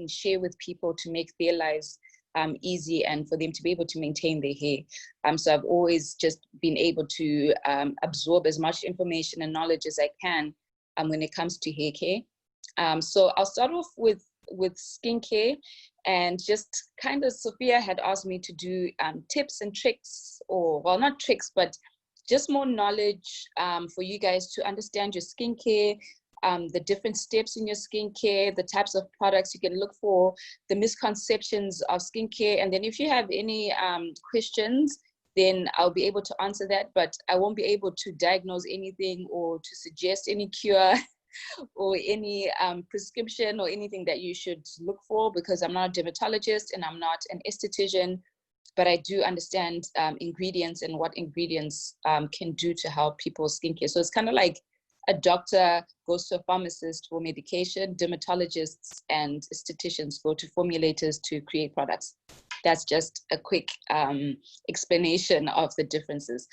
can share with people to make their lives easy and for them to be able to maintain their hair. So I've always just been able to absorb as much information and knowledge as I can when it comes to hair care. So I'll start off with skincare, and just kind of Sophia had asked me to do tips and tricks, or well, not tricks, but just more knowledge for you guys to understand your skincare, the different steps in your skincare, the types of products you can look for, the misconceptions of skincare. And then if you have any questions, then I'll be able to answer that, but I won't be able to diagnose anything or to suggest any cure or any prescription or anything that you should look for, because I'm not a dermatologist and I'm not an esthetician, but I do understand ingredients and what ingredients can do to help people's skincare. So it's kind of like a doctor goes to a pharmacist for medication, dermatologists and estheticians go to formulators to create products. That's just a quick explanation of the differences.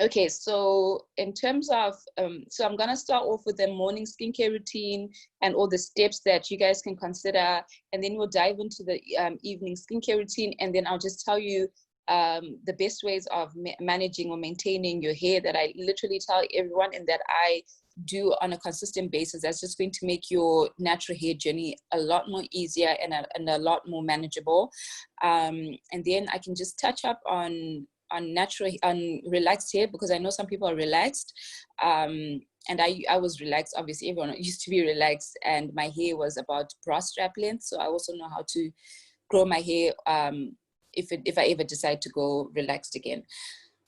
Okay, so in terms of, so I'm gonna start off with the morning skincare routine and all the steps that you guys can consider, and then we'll dive into the evening skincare routine, and then I'll just tell you the best ways of managing or maintaining your hair that I literally tell everyone and that I do on a consistent basis. That's just going to make your natural hair journey a lot more easier and a lot more manageable. And then I can just touch up on relaxed hair, because I know some people are relaxed, and I was relaxed. Obviously everyone used to be relaxed, and my hair was about bra strap length, so I also know how to grow my hair if I ever decide to go relaxed again.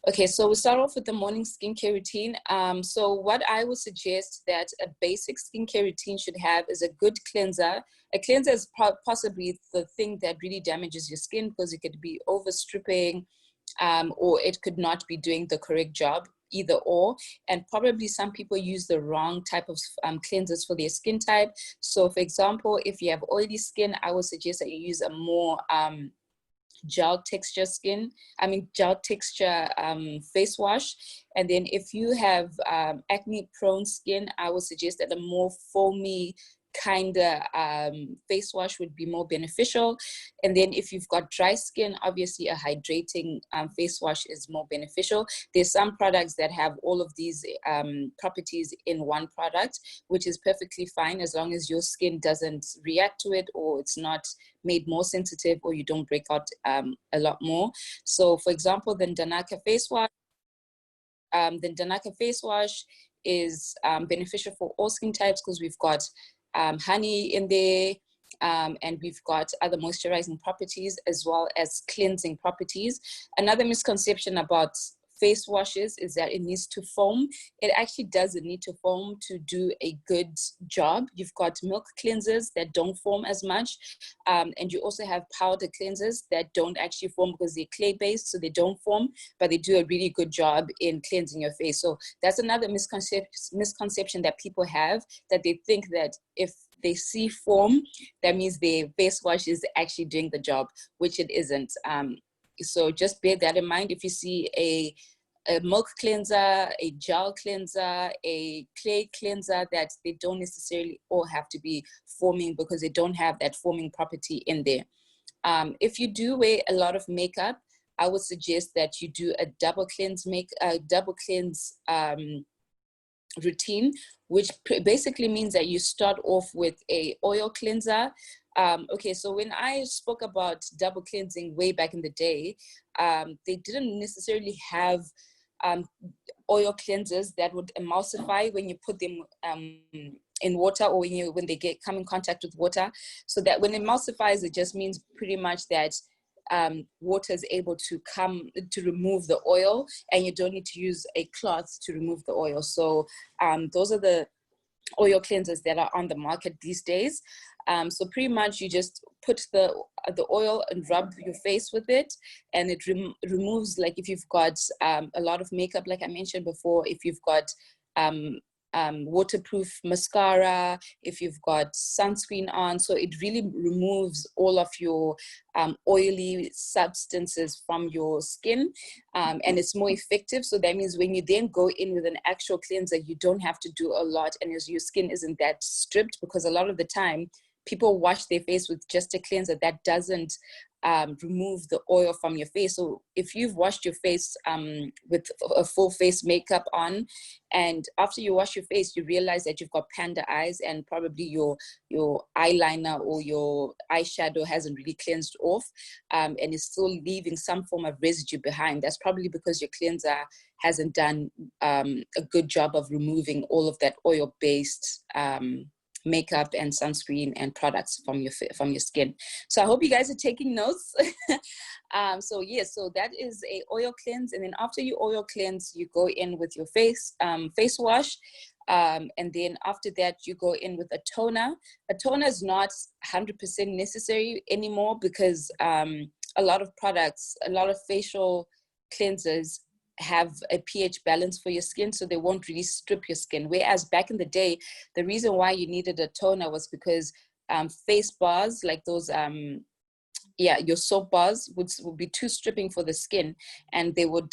Okay, so we'll start off with the morning skincare routine. So what I would suggest that a basic skincare routine should have is a good cleanser. A cleanser is possibly the thing that really damages your skin, because it could be overstripping, or it could not be doing the correct job, either or. And probably some people use the wrong type of cleansers for their skin type. So for example, if you have oily skin, I would suggest that you use a more gel texture face wash. And then if you have acne prone skin, I would suggest that a more foamy kind of face wash would be more beneficial. And then if you've got dry skin, obviously a hydrating face wash is more beneficial. There's some products that have all of these properties in one product, which is perfectly fine as long as your skin doesn't react to it, or it's not made more sensitive, or you don't break out a lot more. So for example, the Danaka face wash is beneficial for all skin types, because we've got honey in there, and we've got other moisturizing properties as well as cleansing properties. Another misconception about face washes is that it needs to foam. It actually doesn't need to foam to do a good job. You've got milk cleansers that don't foam as much, and you also have powder cleansers that don't actually foam because they're clay-based, so they don't foam, but they do a really good job in cleansing your face. So that's another misconception that people have, that they think that if they see foam, that means their face wash is actually doing the job, which it isn't. So just bear that in mind. If you see a milk cleanser, a gel cleanser, a clay cleanser, that they don't necessarily all have to be foaming, because they don't have that foaming property in there. If you do wear a lot of makeup, I would suggest that you do a double cleanse routine, which basically means that you start off with a oil cleanser. Okay, so when I spoke about double cleansing way back in the day, they didn't necessarily have oil cleansers that would emulsify when you put them in water, or when they come in contact with water. So that when it emulsifies, it just means pretty much that water is able to come to remove the oil, and you don't need to use a cloth to remove the oil. So those are the oil cleansers that are on the market these days. So pretty much you just put the oil and rub your face with it, and it removes, like if you've got a lot of makeup, like I mentioned before, if you've got waterproof mascara, if you've got sunscreen on. So it really removes all of your oily substances from your skin, and it's more effective. So that means when you then go in with an actual cleanser, you don't have to do a lot, and your skin isn't that stripped, because a lot of the time people wash their face with just a cleanser, that doesn't remove the oil from your face. So if you've washed your face with a full face makeup on, and after you wash your face, you realize that you've got panda eyes and probably your eyeliner or your eyeshadow hasn't really cleansed off, and is still leaving some form of residue behind, that's probably because your cleanser hasn't done a good job of removing all of that oil-based makeup and sunscreen and products from your skin. So I hope you guys are taking notes. So that is a oil cleanse, and then after you oil cleanse, you go in with your face wash, and then after that you go in with a toner. A toner is not 100% necessary anymore, because a lot of products, a lot of facial cleansers have a pH balance for your skin, so they won't really strip your skin. Whereas back in the day, the reason why you needed a toner was because face bars, like those your soap bars would be too stripping for the skin, and they would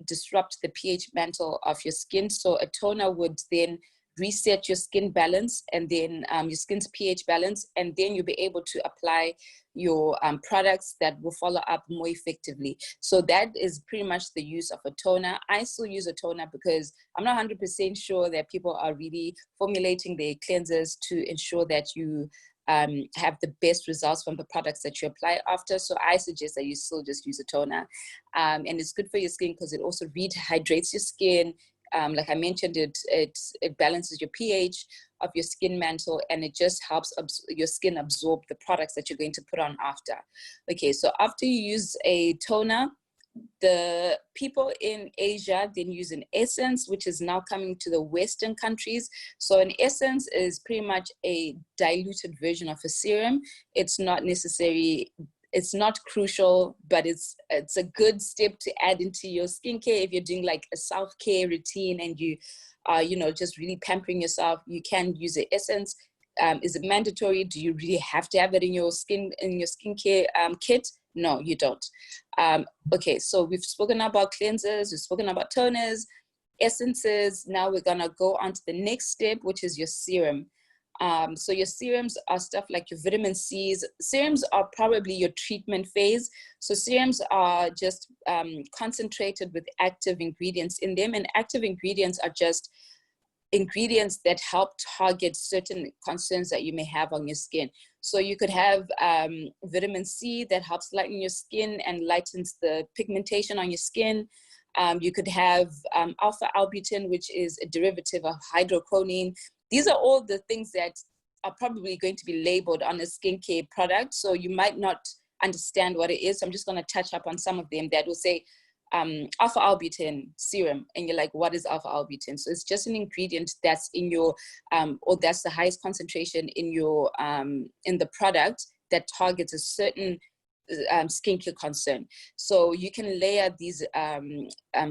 disrupt the pH mantle of your skin. So a toner would then reset your skin balance, and then your skin's pH balance, and then you'll be able to apply your products that will follow up more effectively. So that is pretty much the use of a toner. I still use a toner because I'm not 100% sure that people are really formulating their cleansers to ensure that you have the best results from the products that you apply after. So I suggest that you still just use a toner. And it's good for your skin because it also rehydrates your skin. Like I mentioned, it balances your pH of your skin mantle, and it just helps your skin absorb the products that you're going to put on after. Okay, so after you use a toner, the people in Asia then use an essence, which is now coming to the Western countries. So an essence is pretty much a diluted version of a serum. It's not necessary. It's not crucial, but it's a good step to add into your skincare. If you're doing like a self-care routine and you are, just really pampering yourself, you can use an essence. Is it mandatory? Do you really have to have it in your skincare kit? No, you don't. Okay, so we've spoken about cleansers, we've spoken about toners, essences. Now we're gonna go on to the next step, which is your serum. So your serums are stuff like your vitamin C's. Serums are probably your treatment phase. So serums are just concentrated with active ingredients in them, and active ingredients are just ingredients that help target certain concerns that you may have on your skin. So you could have vitamin C that helps lighten your skin and lightens the pigmentation on your skin. You could have alpha albutin, which is a derivative of hydroquinone. These are all the things that are probably going to be labeled on a skincare product. So you might not understand what it is. So I'm just going to touch up on some of them that will say alpha albutin serum. And you're like, what is alpha albutin? So it's just an ingredient that's in your, or that's the highest concentration in your, in the product that targets a certain skincare concern. So you can layer these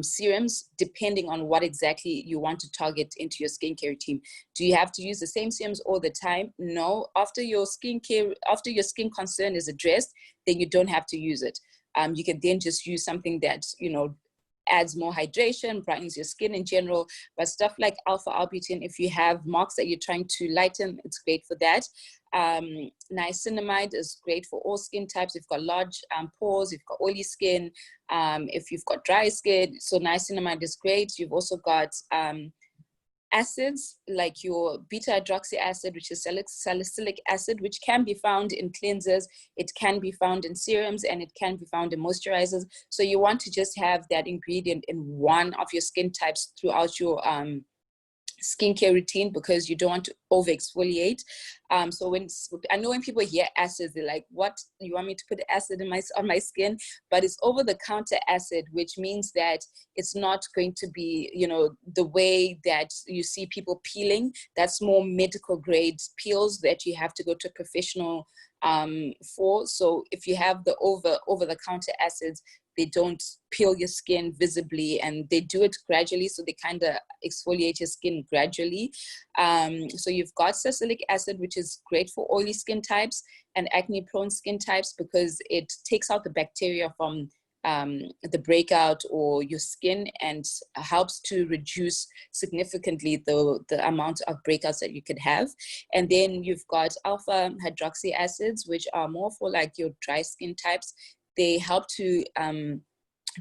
serums depending on what exactly you want to target into your skincare routine. Do you have to use the same serums all the time? No. After your skin concern is addressed, then you don't have to use it. You can then just use something that, adds more hydration, brightens your skin in general. But stuff like alpha albutin, if you have marks that you're trying to lighten, it's great for that. Niacinamide is great for all skin types. If you've got large pores, if you've got oily skin, if you've got dry skin, so niacinamide is great. You've also got acids like your beta hydroxy acid, which is salicylic acid, which can be found in cleansers, it can be found in serums, and it can be found in moisturizers. So you want to just have that ingredient in one of your skin types throughout your skincare routine, because you don't want to over exfoliate. So I know when people hear acids, they're like, what, you want me to put acid on my skin? But it's over the counter acid, which means that it's not going to be, the way that you see people peeling. That's more medical grade peels that you have to go to a professional for. So if you have the over the counter acids, they don't peel your skin visibly, and they do it gradually. So they kind of exfoliate your skin gradually. So you've got salicylic acid, which is great for oily skin types and acne prone skin types, because it takes out the bacteria from the breakout or your skin, and helps to reduce significantly the amount of breakouts that you could have. And then you've got alpha hydroxy acids, which are more for like your dry skin types. They help to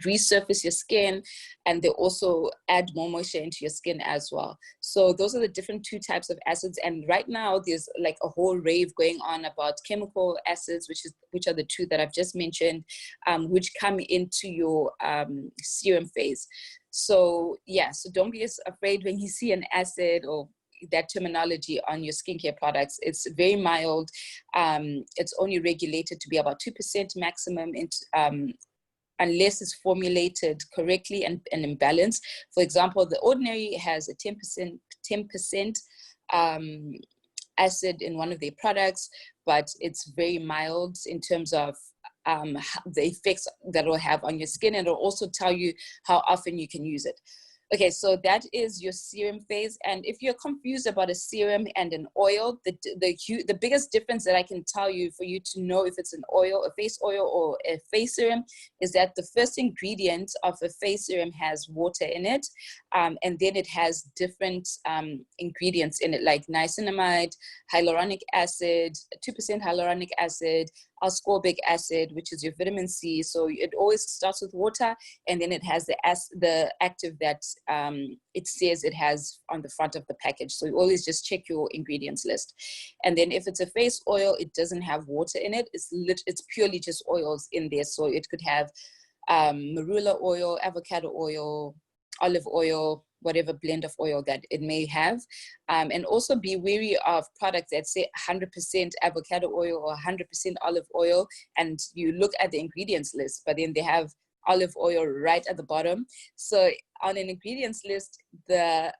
resurface your skin, and they also add more moisture into your skin as well. So those are the different 2 types of acids. And right now there's like a whole rave going on about chemical acids, which are the 2 that I've just mentioned, which come into your serum phase. So yeah, so don't be afraid when you see an acid or that terminology on your skincare products. It's very mild. It's only regulated to be about 2% maximum unless it's formulated correctly and in balance. For example, the Ordinary has a 10% acid in one of their products, but it's very mild in terms of the effects that it will have on your skin, and it'll also tell you how often you can use it. Okay, so that is your serum phase. And if you're confused about a serum and an oil, the biggest difference that I can tell you for you to know if it's an oil, a face oil, or a face serum is that the first ingredient of a face serum has water in it. And then it has different ingredients in it, like niacinamide, hyaluronic acid, 2% hyaluronic acid, ascorbic acid, which is your vitamin C. So it always starts with water, and then it has the active that it says it has on the front of the package. So you always just check your ingredients list. And then if it's a face oil, it doesn't have water in it. It's purely just oils in there. So it could have marula oil, avocado oil, olive oil, whatever blend of oil that it may have. And also be wary of products that say 100% avocado oil or 100% olive oil, and you look at the ingredients list, but then they have olive oil right at the bottom. So on an ingredients list, the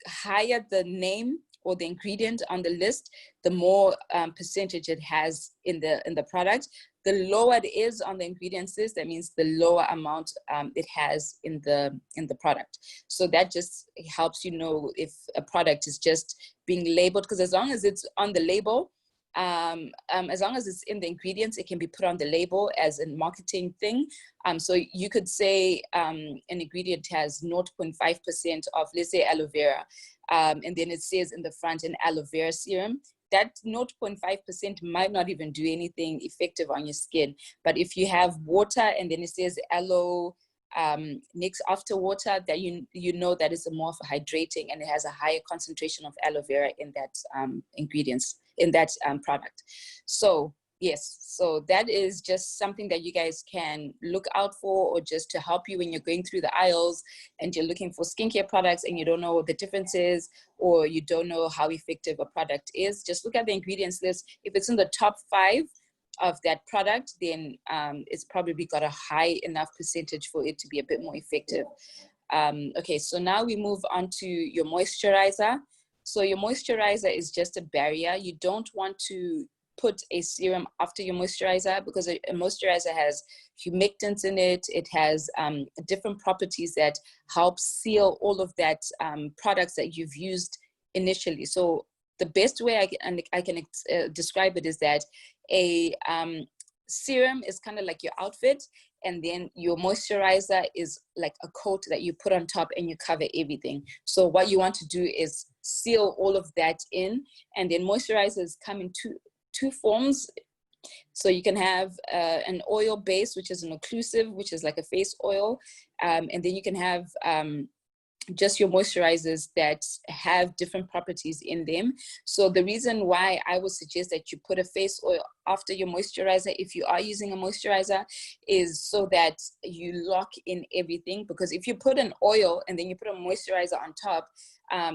higher the name or the ingredient on the list, the more percentage it has in the product. The lower it is on the ingredients list, that means the lower amount it has in the product. So that just helps you know if a product is just being labeled, because as long as it's on the label, as long as it's in the ingredients, it can be put on the label as a marketing thing. So you could say an ingredient has 0.5% of, let's say, aloe vera, and then it says in the front an aloe vera serum. That 0.5% might not even do anything effective on your skin. But if you have water and then it says aloe next after water, that you know that it's more of a hydrating, and it has a higher concentration of aloe vera in that ingredients in that product. So yes, so that is just something that you guys can look out for, or just to help you when you're going through the aisles and you're looking for skincare products and you don't know what the difference is, or you don't know how effective a product is. Just look at the ingredients list. If it's in the top 5 of that product, then it's probably got a high enough percentage for it to be a bit more effective. Okay, so now we move on to your moisturizer. So your moisturizer is just a barrier. You don't want to put a serum after your moisturizer, because a moisturizer has humectants in it. It has different properties that help seal all of that products that you've used initially. So the best way I can describe it is that a serum is kind of like your outfit, and then your moisturizer is like a coat that you put on top and you cover everything. So what you want to do is seal all of that in, and then moisturizers come in two forms. So you can have an oil base, which is an occlusive, which is like a face oil, and then you can have just your moisturizers that have different properties in them. So the reason why I would suggest that you put a face oil after your moisturizer, if you are using a moisturizer, is so that you lock in everything. Because if you put an oil and then you put a moisturizer on top,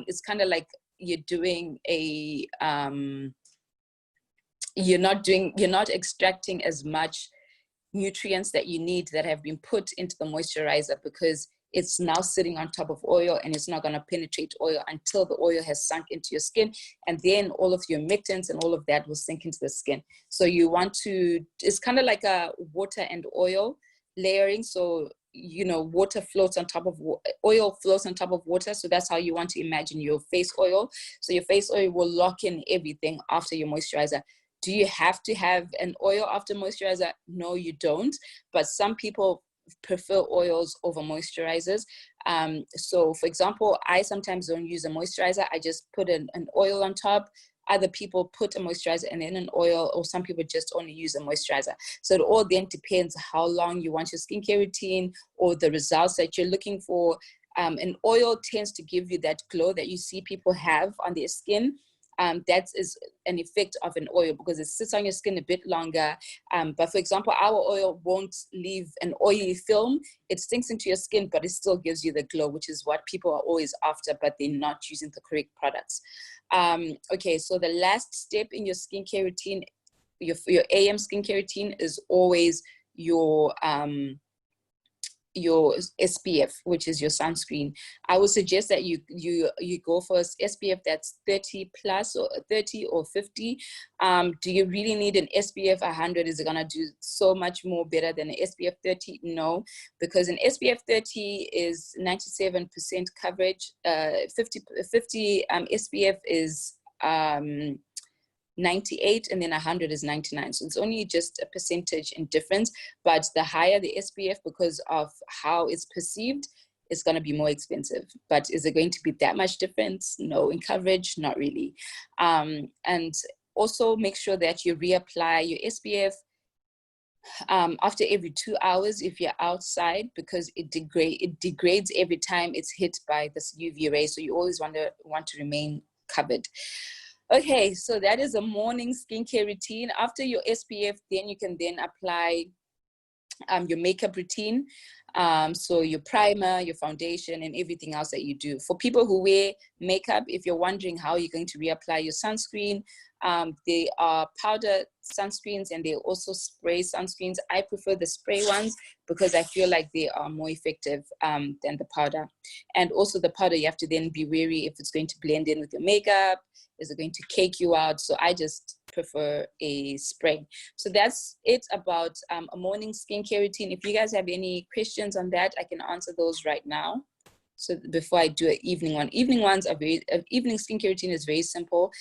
it's kind of like you're doing a you're not extracting as much nutrients that you need that have been put into the moisturizer, because it's now sitting on top of oil, and it's not going to penetrate oil until the oil has sunk into your skin, and then all of your humectants and all of that will sink into the skin. So you want to, it's kind of like a water and oil layering. So water floats on top of oil, floats on top of water. So that's how you want to imagine your face oil. So your face oil will lock in everything after your moisturizer. Do you have to have an oil after moisturizer? No, you don't. But some people prefer oils over moisturizers. So for example, I sometimes don't use a moisturizer. I just put an oil on top. Other people put a moisturizer and then an oil, or some people just only use a moisturizer. So it all then depends how long you want your skincare routine or the results that you're looking for. An oil tends to give you that glow that you see people have on their skin. That is an effect of an oil because it sits on your skin a bit longer. But for example, our oil won't leave an oily film. It sinks into your skin, but it still gives you the glow, which is what people are always after, but they're not using the correct products. Okay, so the last step in your skincare routine, your AM skincare routine, is always your SPF, which is your sunscreen. I would suggest that you go for SPF that's 30 plus, or 30 or 50. Do you really need an SPF 100? Is it gonna do so much more better than an SPF 30? No, because an SPF 30 is 97% coverage. 50 SPF is 98, and then 100 is 99. So it's only just a percentage in difference, but the higher the SPF, because of how it's perceived, it's going to be more expensive. But is it going to be that much difference? No. In coverage, not really. And also make sure that you reapply your SPF after every 2 hours if you're outside, because it degrades every time it's hit by this UV ray. So you always want to remain covered. Okay, so that is a morning skincare routine. After your SPF, then you can then apply your makeup routine. So your primer, your foundation, and everything else that you do. For people who wear makeup, if you're wondering how you're going to reapply your sunscreen, they are powder sunscreens and they're also spray sunscreens. I prefer the spray ones because I feel like they are more effective than the powder. And also the powder, you have to then be wary if it's going to blend in with your makeup. Is it going to cake you out? So I just prefer a spray. So that's it about a morning skincare routine. If you guys have any questions on that, I can answer those right now. So before I do an evening one, evening skincare routine is very simple.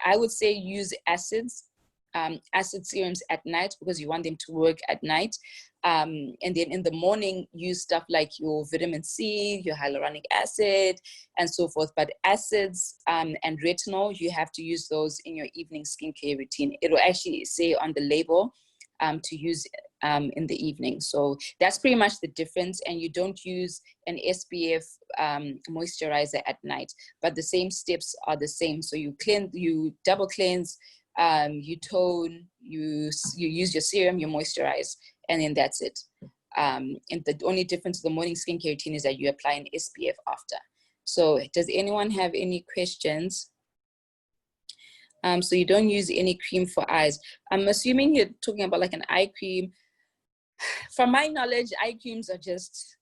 I would say use acid serums at night because you want them to work at night. And then in the morning, use stuff like your vitamin C, your hyaluronic acid, and so forth. But acids and retinol, you have to use those in your evening skincare routine. It will actually say on the label to use in the evening. So that's pretty much the difference. And you don't use an SPF moisturizer at night, but the same steps are the same. So you double cleanse, you tone, you use your serum, you moisturize, and then that's it. And the only difference to the morning skincare routine is that you apply an SPF after. So does anyone have any questions? So you don't use any cream for eyes. I'm assuming you're talking about like an eye cream. From my knowledge, eye creams are just,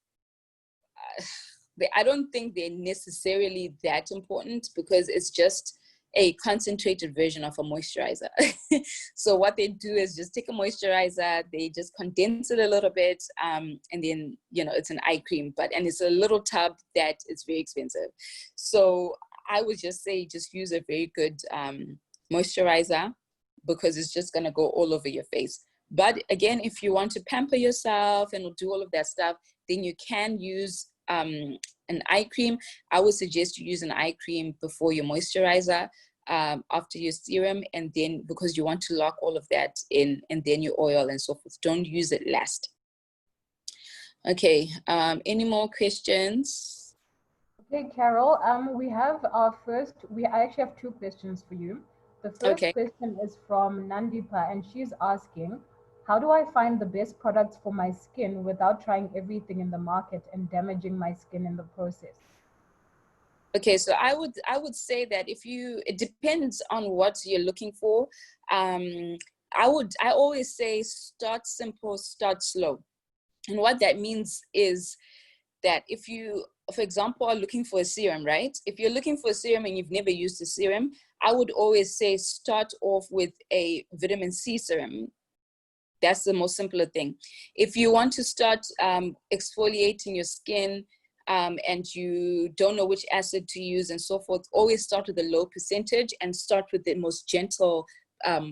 I don't think they're necessarily that important because it's just a concentrated version of a moisturizer. So what they do is just take a moisturizer, they just condense it a little bit, and then, it's an eye cream, and it's a little tub that is very expensive. So I would just say, just use a very good moisturizer because it's just gonna go all over your face. But again, if you want to pamper yourself and do all of that stuff, then you can use an eye cream. I would suggest you use an eye cream before your moisturizer, after your serum, and then because you want to lock all of that in, and then your oil and so forth. Don't use it last. Okay, any more questions? Okay, Carol, I actually have 2 questions for you. The first question is from Nandipa, and she's asking, how do I find the best products for my skin without trying everything in the market and damaging my skin in the process? Okay, so I would say that it depends on what you're looking for. I always say start simple, start slow. And what that means is that if you, for example, are looking for a serum, right? If you're looking for a serum and you've never used a serum, I would always say start off with a vitamin C serum. That's the most simpler thing. If you want to start exfoliating your skin and you don't know which acid to use and so forth, always start with a low percentage and start with the most gentle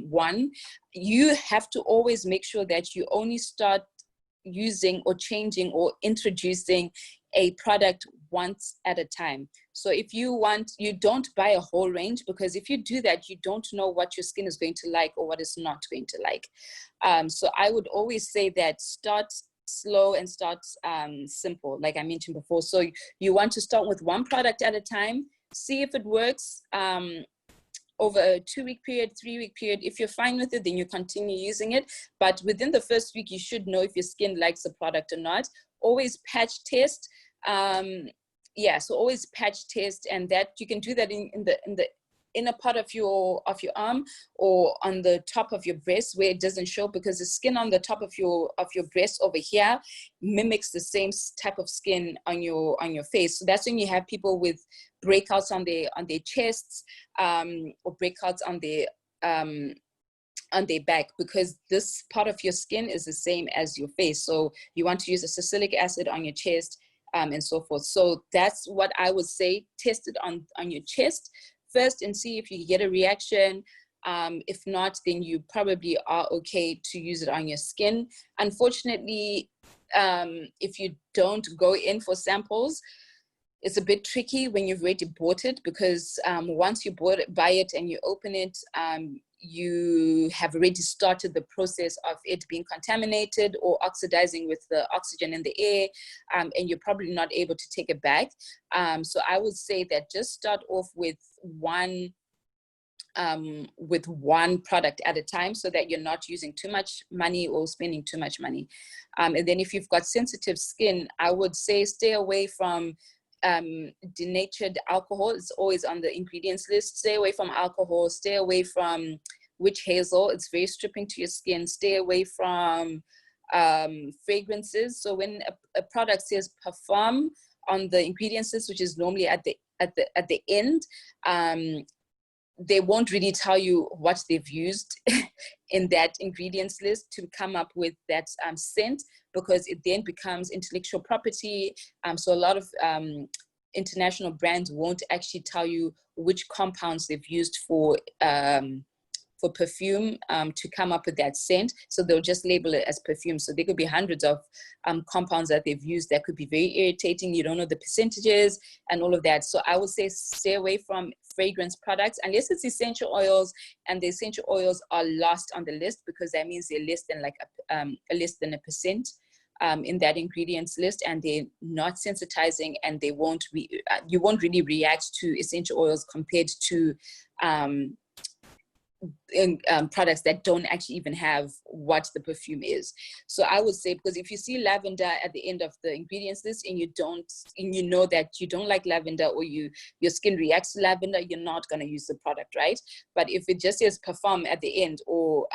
one. You have to always make sure that you only start using or changing or introducing a product once at a time. So if you don't buy a whole range, because if you do that, you don't know what your skin is going to like or what it's not going to like. So I would always say that start slow and start simple, like I mentioned before. So you want to start with one product at a time, see if it works over a 2-week period, 3-week period. If you're fine with it, then you continue using it. But within the first week, you should know if your skin likes the product or not. Always patch test. So always patch test, and that you can do that in the inner part of your arm or on the top of your breast where it doesn't show, because the skin on the top of your breast over here mimics the same type of skin on your face. So that's when you have people with breakouts on their chests or breakouts on their back, because this part of your skin is the same as your face. So you want to use a salicylic acid on your chest and so forth. So that's what I would say. Test it on your chest first and see if you get a reaction. If not, then you probably are okay to use it on your skin. Unfortunately, if you don't go in for samples, it's a bit tricky when you've already bought it, because once you buy it and you open it, you have already started the process of it being contaminated or oxidizing with the oxygen in the air, and you're probably not able to take it back. So I would say that just start off with one product at a time, so that you're not using too much money or spending too much money. And then if you've got sensitive skin, I would say stay away from denatured alcohol. It's always on the ingredients list. Stay away from alcohol, stay away from witch hazel. It's very stripping to your skin. Stay away from fragrances. So when a product says parfum on the ingredients list, which is normally at the end, they won't really tell you what they've used in that ingredients list to come up with that scent, because it then becomes intellectual property. So a lot of international brands won't actually tell you which compounds they've used for perfume to come up with that scent. So they'll just label it as perfume. So there could be hundreds of compounds that they've used that could be very irritating. You don't know the percentages and all of that. So I would say stay away from fragrance products unless it's essential oils, and the essential oils are last on the list, because that means they're less than less than 1% in that ingredients list, and they're not sensitizing, and you won't really react to essential oils compared to products that don't actually even have what the perfume is. So I would say, because if you see lavender at the end of the ingredients list and you know that you don't like lavender, or your skin reacts to lavender, you're not going to use the product, right? But if it just says parfum at the end, or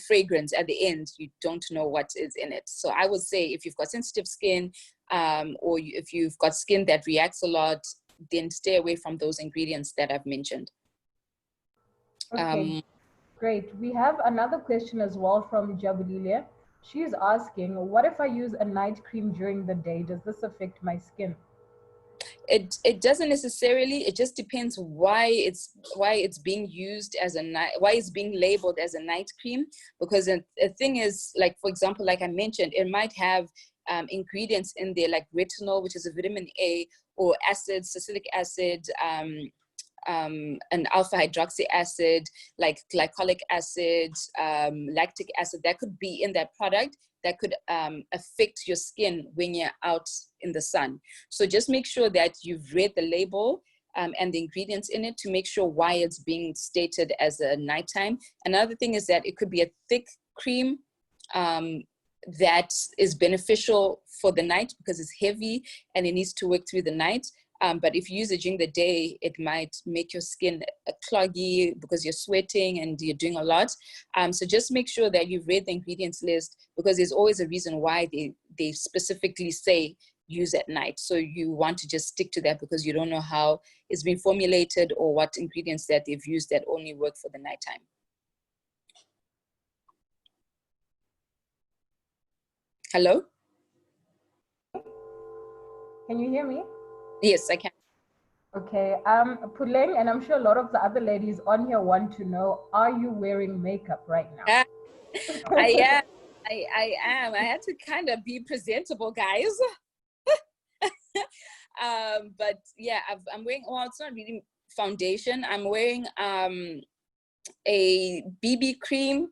fragrance at the end, you don't know what is in it. So I would say if you've got sensitive skin, or if you've got skin that reacts a lot, then stay away from those ingredients that I've mentioned. Okay, great. We have another question as well from Jabulile. She's asking, what if I use a night cream during the day? Does this affect my skin? It doesn't necessarily. It just depends why it's being used as why it's being labeled as a night cream. Because the thing is, like, for example, like I mentioned, it might have ingredients in there like retinol, which is a vitamin A, or acid, salicylic acid, an alpha hydroxy acid, like glycolic acid, lactic acid, that could be in that product that could affect your skin when you're out in the sun. So just make sure that you've read the label and the ingredients in it to make sure why it's being stated as a nighttime. Another thing is that it could be a thick cream that is beneficial for the night because it's heavy and it needs to work through the night. But if you use it during the day, it might make your skin cloggy because you're sweating and you're doing a lot. So just make sure that you've read the ingredients list, because there's always a reason why they specifically say use at night. So you want to just stick to that, because you don't know how it's been formulated or what ingredients that they've used that only work for the nighttime. Hello? Can you hear me? Yes, I can. Okay, Puleng, and I'm sure a lot of the other ladies on here want to know, are you wearing makeup right now? I am. I had to kind of be presentable, guys. But yeah, I'm wearing, well, it's not really foundation. I'm wearing a BB cream.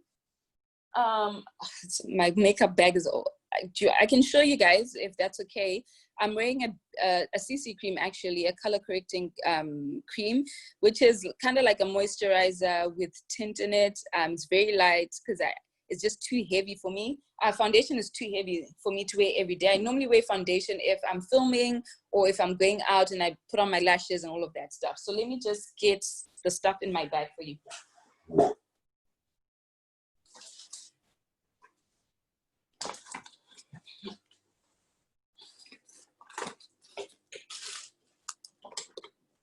My makeup bag is all, I can show you guys if that's okay. I'm wearing a CC cream, actually, a color correcting cream, which is kind of like a moisturizer with tint in it. It's very light because it's just too heavy for me. Foundation is too heavy for me to wear every day. I normally wear foundation if I'm filming or if I'm going out and I put on my lashes and all of that stuff. So let me just get the stuff in my bag for you.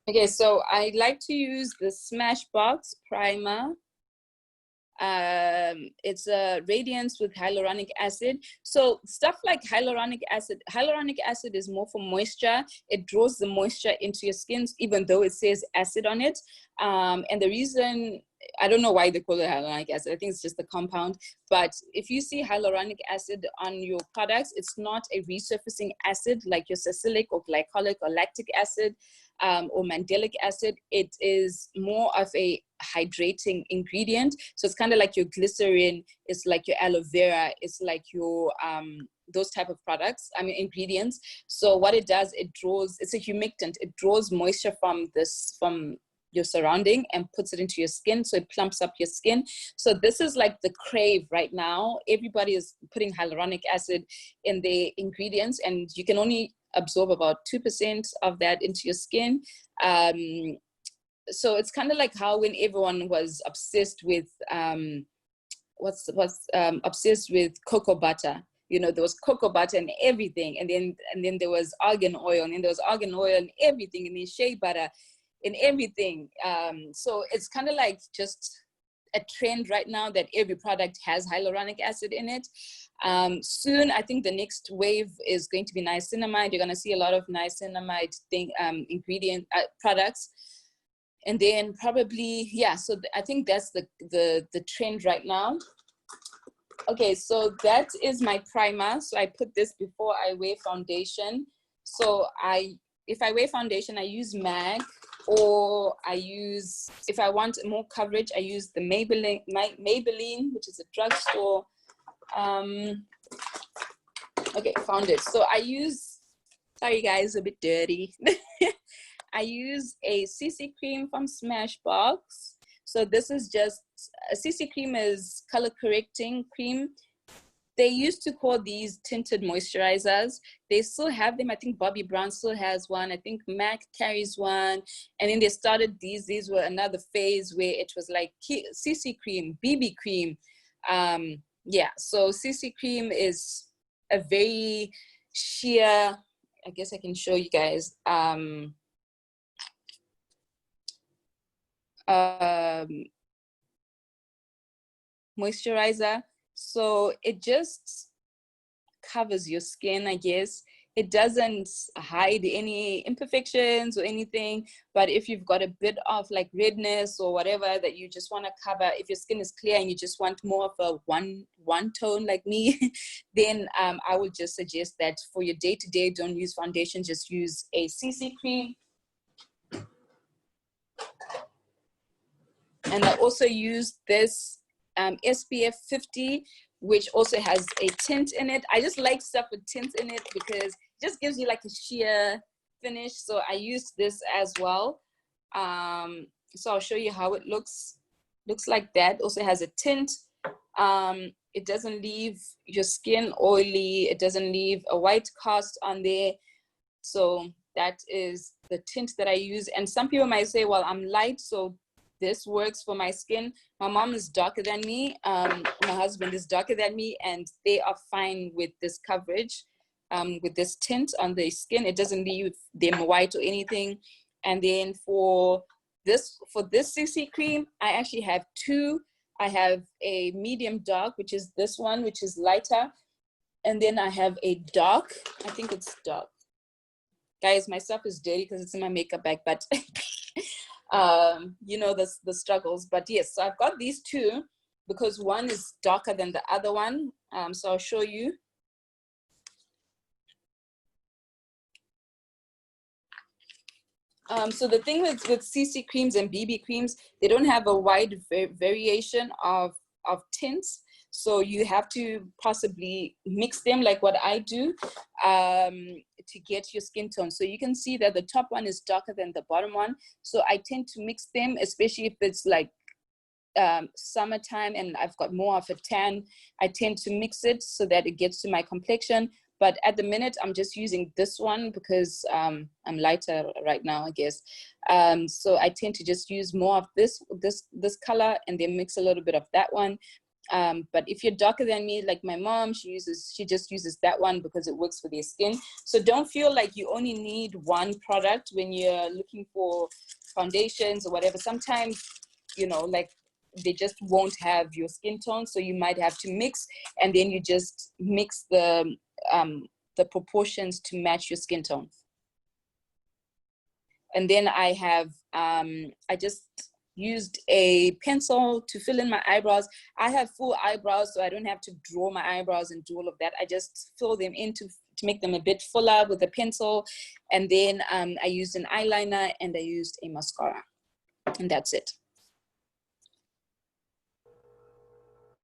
Okay, so I like to use the Smashbox primer. It's a radiance with hyaluronic acid. So stuff like hyaluronic acid is more for moisture. It draws the moisture into your skin, even though it says acid on it. And the reason, I don't know why they call it hyaluronic acid. I think it's just the compound. But if you see hyaluronic acid on your products, it's not a resurfacing acid like your salicylic or glycolic or lactic acid or mandelic acid. It is more of a hydrating ingredient. So it's kind of like your glycerin, it's like your aloe vera, it's like your those type of products, ingredients. So what it does, it's a humectant. It draws moisture from your surrounding and puts it into your skin, so it plumps up your skin. So this is like the crave right now. Everybody is putting hyaluronic acid in their ingredients, and you can only absorb about 2% of that into your skin. So it's kind of like how when everyone was obsessed with obsessed with cocoa butter. You know, there was cocoa butter and everything, and then there was argan oil, and then there was argan oil and everything, and then shea butter and everything. So it's kind of like just a trend right now that every product has hyaluronic acid in it. Soon, I think the next wave is going to be niacinamide. You're going to see a lot of niacinamide ingredient products. And then probably, yeah, so I think that's the trend right now. Okay, so that is my primer. So I put this before I wear foundation. So if I wear foundation, I use MAC, or if I want more coverage, I use the Maybelline, which is a drugstore. Okay, found it. So sorry guys, a bit dirty. I use a CC cream from Smashbox. So this is just, a CC cream is color correcting cream. They used to call these tinted moisturizers. They still have them. I think Bobbi Brown still has one. I think MAC carries one. And then they started these were another phase where it was like CC cream, BB cream. Yeah, so CC cream is a very sheer, I guess I can show you guys. Moisturizer. So it just covers your skin, I guess. It doesn't hide any imperfections or anything, but if you've got a bit of like redness or whatever that you just want to cover, if your skin is clear and you just want more of a one tone like me, then I would just suggest that for your day-to-day, don't use foundation, just use a CC cream. And I also use this SPF 50, which also has a tint in it. I just like stuff with tints in it because it just gives you like a sheer finish. So I use this as well. So I'll show you how it looks. Looks like that. Also has a tint. It doesn't leave your skin oily. It doesn't leave a white cast on there. So that is the tint that I use. And some people might say, well, I'm light, so this works for my skin. My mom is darker than me. My husband is darker than me, and they are fine with this coverage, with this tint on their skin. It doesn't leave them white or anything. And then for this CC cream, I actually have two. I have a medium dark, which is this one, which is lighter. And then I have a dark, I think it's dark. Guys, my stuff is dirty because it's in my makeup bag, but you know, the struggles. But yes, so I've got these two. because one is darker than the other one. So I'll show you. So the thing with CC creams and BB creams, they don't have a wide variation of tints. So you have to possibly mix them like what I do to get your skin tone. So you can see that the top one is darker than the bottom one. So I tend to mix them, especially if it's like summertime and I've got more of a tan. I tend to mix it so that it gets to my complexion. But at the minute, I'm just using this one because I'm lighter right now, I guess. So I tend to just use more of this color and then mix a little bit of that one. But if you're darker than me, like my mom, she just uses that one because it works for their skin. So don't feel like you only need one product when you're looking for foundations or whatever. Sometimes, you know, like they just won't have your skin tone. So you might have to mix, and then you just mix the proportions to match your skin tone. And then I have, I just used a pencil to fill in my eyebrows. I have full eyebrows, so I don't have to draw my eyebrows and do all of that. I just fill them in to make them a bit fuller with a pencil. And then I used an eyeliner and I used a mascara. And that's it.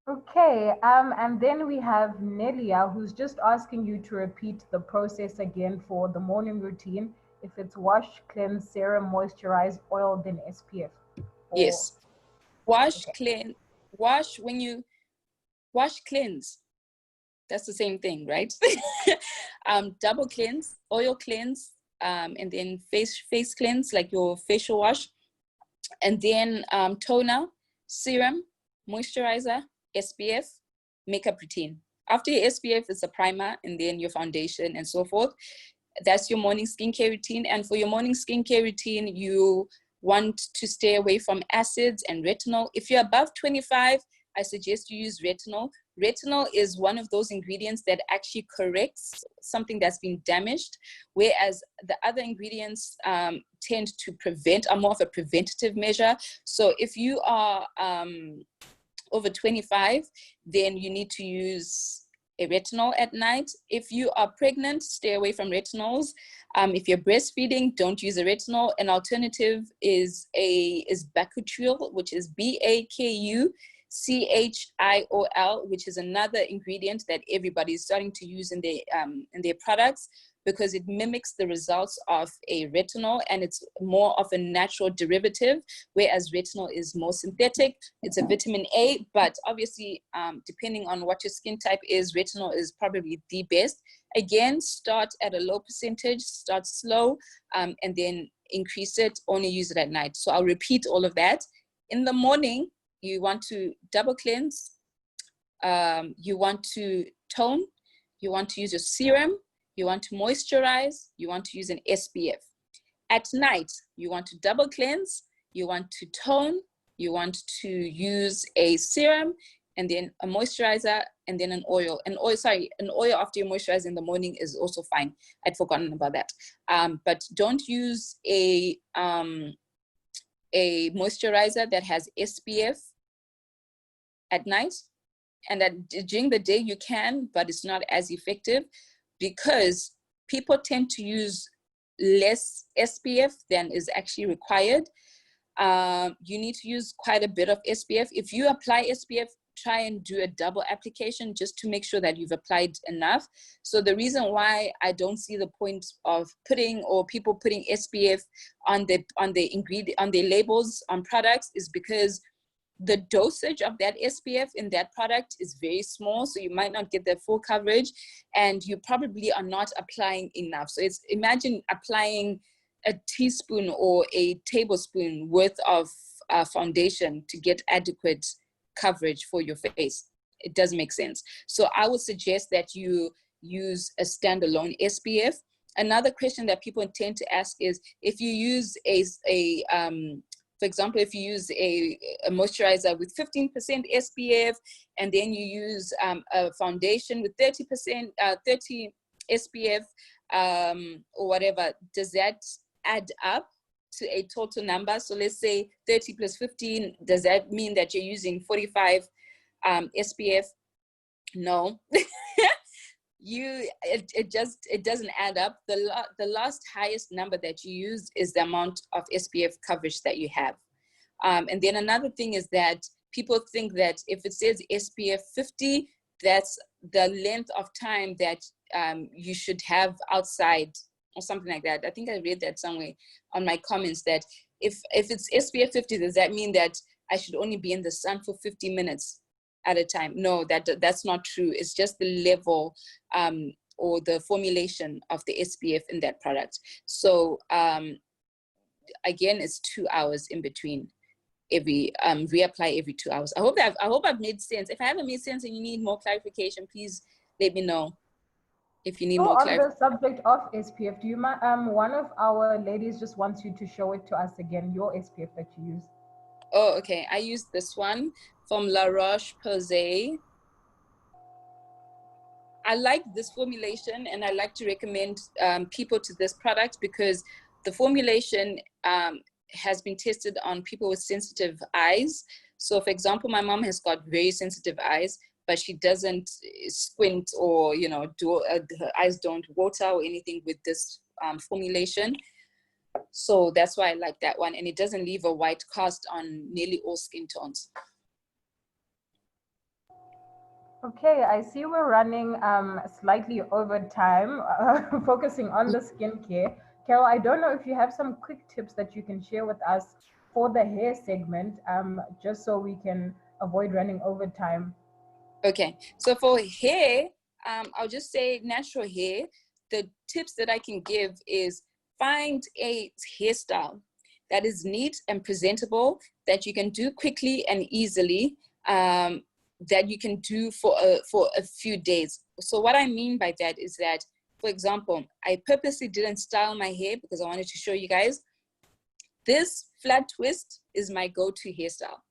Okay, and then we have Nelia, who's just asking you to repeat the process again for the morning routine. If it's wash, cleanse, serum, moisturize, oil, then SPF. Yes. Wash, cleanse, wash, when you wash, cleanse. That's the same thing, right? Double cleanse, oil cleanse, and then face cleanse, like your facial wash. And then toner, serum, moisturizer, SPF, makeup routine. After your SPF is a primer, and then your foundation and so forth. That's your morning skincare routine. And for your morning skincare routine, you want to stay away from acids and retinol. If you're above 25, I suggest you use retinol. Retinol is one of those ingredients that actually corrects something that's been damaged, whereas the other ingredients tend to prevent, are more of a preventative measure. So if you are over 25, then you need to use a retinol at night. If you are pregnant, stay away from retinols. If you're breastfeeding, don't use a retinol. An alternative is Bakuchiol, which is Bakuchiol, which is another ingredient that everybody is starting to use in their products, because it mimics the results of a retinol and it's more of a natural derivative, whereas retinol is more synthetic. It's a vitamin A, but obviously, depending on what your skin type is, retinol is probably the best. Again, start at a low percentage, start slow, and then increase it, only use it at night. So I'll repeat all of that. In the morning, you want to double cleanse, you want to tone, you want to use your serum, you want to moisturize, you want to use an SPF. At night, you want to double cleanse, you want to tone, you want to use a serum, and then a moisturizer, and then an oil. An oil after you moisturize in the morning is also fine. I'd forgotten about that. But don't use a moisturizer that has SPF at night. And that during the day you can, but it's not as effective, because people tend to use less SPF than is actually required. You need to use quite a bit of SPF. If you apply SPF, try and do a double application just to make sure that you've applied enough. So the reason why I don't see the point of people putting SPF on their labels on products is because the dosage of that SPF in that product is very small, so you might not get the full coverage, and you probably are not applying enough. So imagine applying a teaspoon or a tablespoon worth of foundation to get adequate coverage for your face. It doesn't make sense. So I would suggest that you use a standalone SPF. Another question that people tend to ask is, if you use for example, if you use a moisturizer with 15% SPF, and then you use a foundation with 30 SPF or whatever, does that add up to a total number? So let's say 30 plus 15, does that mean that you're using 45 SPF, no. It doesn't add up. The last highest number that you use is the amount of SPF coverage that you have. And then another thing is that people think that if it says SPF 50, that's the length of time that you should have outside or something like that. I think I read that somewhere on my comments, that if it's SPF 50, does that mean that I should only be in the sun for 50 minutes at a time? No, that's not true. It's just the level or the formulation of the SPF in that product. So again, it's 2 hours in between every reapply every 2 hours. I hope I've made sense. If I haven't made sense and you need more clarification, please let me know. If you need more clarification. On the subject of SPF, do you mind, one of our ladies just wants you to show it to us again, your SPF that you use. Oh, okay. I use this one from La Roche-Posay. I like this formulation, and I like to recommend people to this product because the formulation has been tested on people with sensitive eyes. So for example, my mom has got very sensitive eyes, but she doesn't squint or, you know, her eyes don't water or anything with this formulation. So that's why I like that one. And it doesn't leave a white cast on nearly all skin tones. Okay, I see we're running slightly over time, focusing on the skincare. Carol, I don't know if you have some quick tips that you can share with us for the hair segment, just so we can avoid running over time. Okay, so for hair, I'll just say natural hair. The tips that I can give is find a hairstyle that is neat and presentable, that you can do quickly and easily, that you can do for a few days. So what I mean by that is that, for example, I purposely didn't style my hair because I wanted to show you guys. This flat twist is my go-to hairstyle.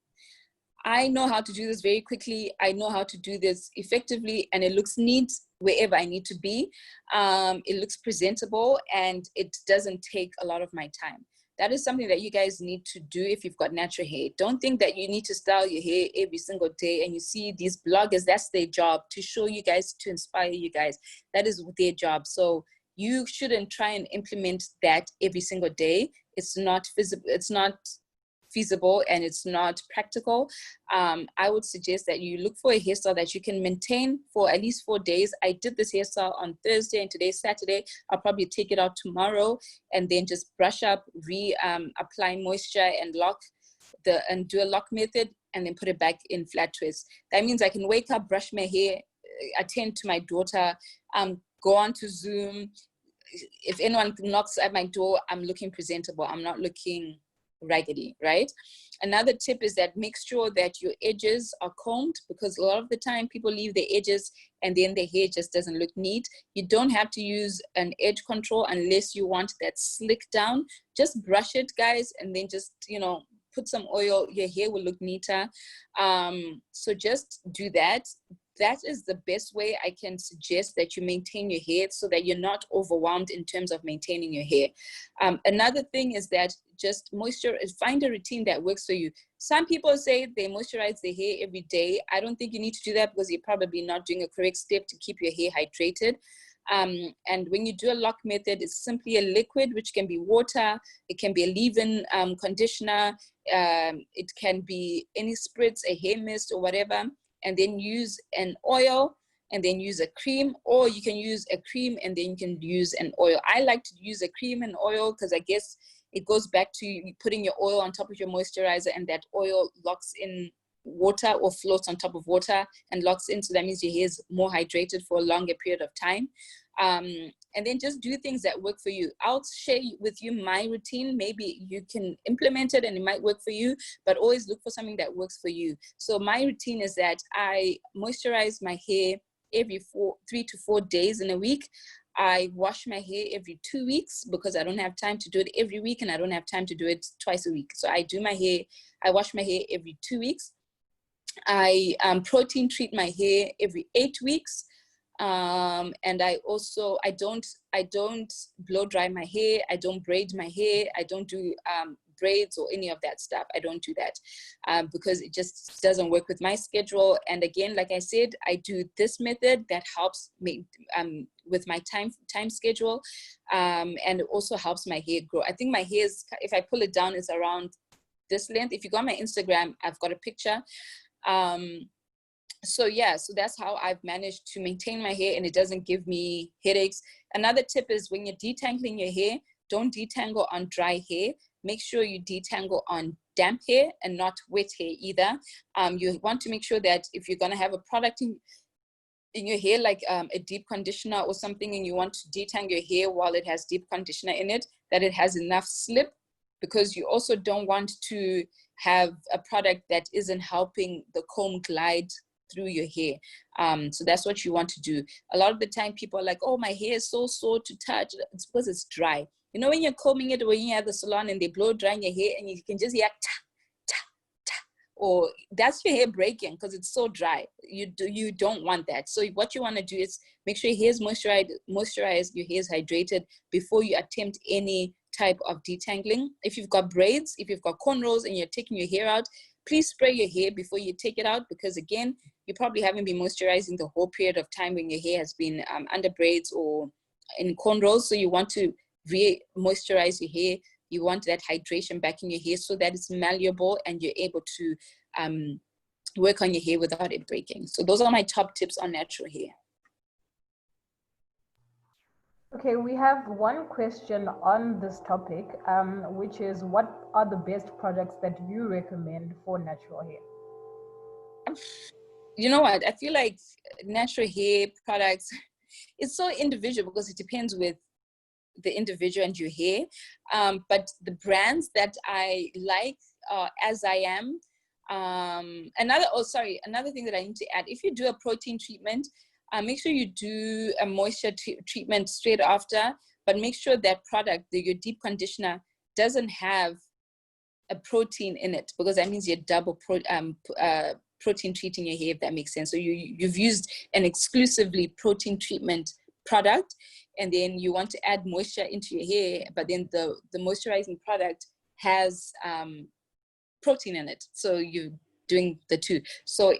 I know how to do this very quickly. I know how to do this effectively, and it looks neat wherever I need to be. It looks presentable, and it doesn't take a lot of my time. That is something that you guys need to do if you've got natural hair. Don't think that you need to style your hair every single day. And you see these bloggers, that's their job, to show you guys, to inspire you guys. That is their job. So you shouldn't try and implement that every single day. It's not feasible. It's not feasible, and it's not practical. I would suggest that you look for a hairstyle that you can maintain for at least 4 days. I did this hairstyle on Thursday, and today's Saturday. I'll probably take it out tomorrow and then just brush up, apply moisture and do a lock method, and then put it back in flat twist. That means I can wake up, brush my hair, attend to my daughter, go on to Zoom. If anyone knocks at my door, I'm looking presentable. I'm not looking raggedy, right? Another tip is that make sure that your edges are combed, because a lot of the time people leave their edges and then their hair just doesn't look neat. You don't have to use an edge control unless you want that slick down. Just brush it, guys, and then just, you know, put some oil. Your hair will look neater. So just do that. That is the best way I can suggest that you maintain your hair, so that you're not overwhelmed in terms of maintaining your hair. Another thing is that just find a routine that works for you. Some people say they moisturize their hair every day. I don't think you need to do that, because you're probably not doing a correct step to keep your hair hydrated. And when you do a lock method, it's simply a liquid, which can be water, it can be a leave-in conditioner, it can be any spritz, a hair mist or whatever, and then use an oil and then use a cream, or you can use a cream and then you can use an oil. I like to use a cream and oil because I guess it goes back to putting your oil on top of your moisturizer, and that oil locks in water or floats on top of water and locks in. So that means your hair is more hydrated for a longer period of time. And then just do things that work for you. I'll share with you my routine. Maybe you can implement it and it might work for you, but always look for something that works for you. So my routine is that I moisturize my hair every 3 to 4 days in a week. I wash my hair every 2 weeks because I don't have time to do it every week, and I don't have time to do it twice a week. So I wash my hair every 2 weeks. I protein treat my hair every 8 weeks. And I don't blow dry my hair. I don't braid my hair. I don't do braids or any of that stuff. I don't do that because it just doesn't work with my schedule. And again, like I said, I do this method that helps me with my time schedule, and it also helps my hair grow. I think my hair is, if I pull it down, it's around this length. If you go on my Instagram, I've got a picture. So yeah, so that's how I've managed to maintain my hair, and it doesn't give me headaches. Another tip is when you're detangling your hair, don't detangle on dry hair. Make sure you detangle on damp hair and not wet hair either. You want to make sure that if you're going to have a product in your hair, like a deep conditioner or something, and you want to detangle your hair while it has deep conditioner in it, that it has enough slip, because you also don't want to have a product that isn't helping the comb glide through your hair. So that's what you want to do. A lot of the time people are like, oh, my hair is so sore to touch. It's because it's dry. You know, when you're combing it, when you're at the salon and they blow drying your hair and you can just hear ta, ta, ta, or that's your hair breaking because it's so dry. You don't want that. So what you want to do is make sure your hair is moisturized, your hair is hydrated before you attempt any type of detangling. If you've got braids, if you've got cornrows and you're taking your hair out, please spray your hair before you take it out, because again, you probably haven't been moisturizing the whole period of time when your hair has been under braids or in cornrows. So you want to re-moisturize your hair. You want that hydration back in your hair so that it's malleable and you're able to work on your hair without it breaking. So those are my top tips on natural hair. Okay, we have one question on this topic, which is, what are the best products that you recommend for natural hair? You know what? I feel like natural hair products, it's so individual because it depends with the individual and your hair. But the brands that I like, As I Am, another thing that I need to add, if you do a protein treatment, make sure you do a moisture treatment straight after, but make sure that product, your deep conditioner, doesn't have a protein in it, because that means you're double protein treating your hair, if that makes sense. So you've used an exclusively protein treatment product, and then you want to add moisture into your hair, but then the moisturizing product has protein in it. So you're doing the two. So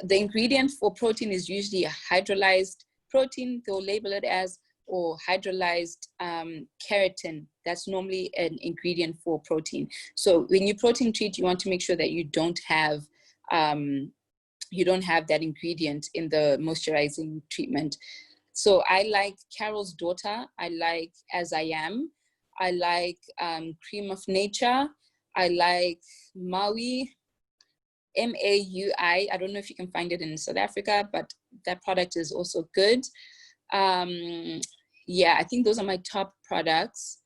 the ingredient for protein is usually a hydrolyzed protein, they'll label it as, or hydrolyzed keratin. That's normally an ingredient for protein. So when you protein treat, you want to make sure that you don't have that ingredient in the moisturizing treatment. So I like Carol's Daughter. I like As I Am. I like Cream of Nature. I like Maui, Maui. I don't know if you can find it in South Africa, but that product is also good. Yeah, I think those are my top products.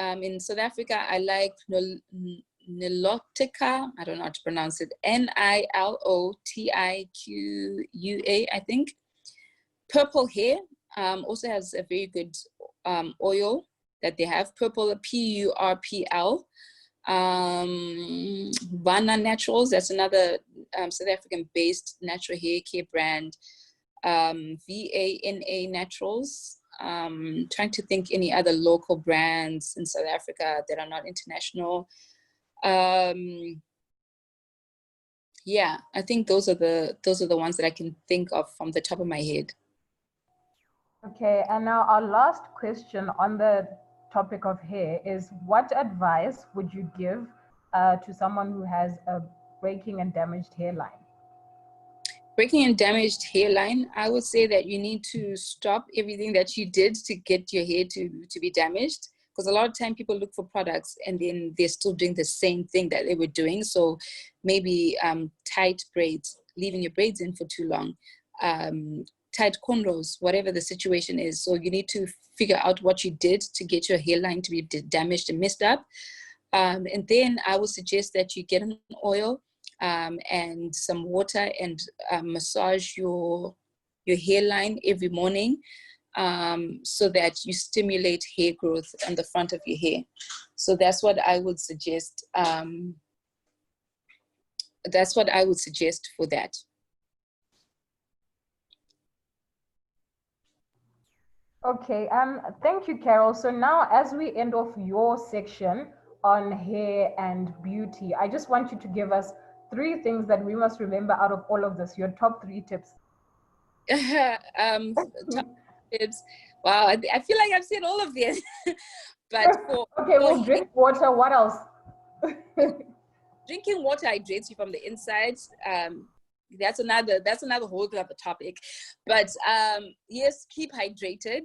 In South Africa, I like Nilotica. I don't know how to pronounce it. Nilotiqua, I think. Purple Hair also has a very good oil that they have. Purple, Purpl. Vana Naturals, that's another South African-based natural hair care brand. Vana Naturals. Trying to think any other local brands in South Africa that are not international. Yeah, I think those are the ones that I can think of from the top of my head. Okay, and now our last question on the topic of hair is, what advice would you give to someone who has a breaking and damaged hairline? Breaking and damaged hairline, I would say that you need to stop everything that you did to get your hair to be damaged, because a lot of time people look for products and then they're still doing the same thing that they were doing. So maybe tight braids, leaving your braids in for too long, tight cornrows, whatever the situation is. So you need to figure out what you did to get your hairline to be damaged and messed up. And then I would suggest that you get an oil and some water and massage your hairline every morning, so that you stimulate hair growth on the front of your hair. So that's what I would suggest. That's what I would suggest for that. Okay, thank you, Carol. So now, as we end off your section, on hair and beauty. I just want you to give us 3 things that we must remember out of all of this, your top 3 tips. Top tips. Wow, I feel like I've said all of this. But okay, we'll drink water. What else? Drinking water hydrates you from the inside. That's another whole other topic. But yes, keep hydrated.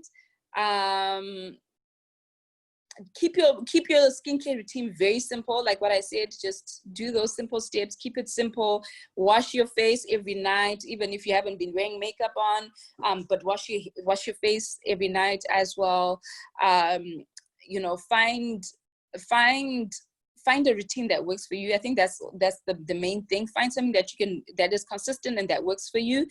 Keep your skincare routine very simple. Like what I said, just do those simple steps. Keep it simple. Wash your face every night, even if you haven't been wearing makeup on. But wash your face every night as well. You know, find a routine that works for you. I think that's the main thing. Find something that is consistent and that works for you.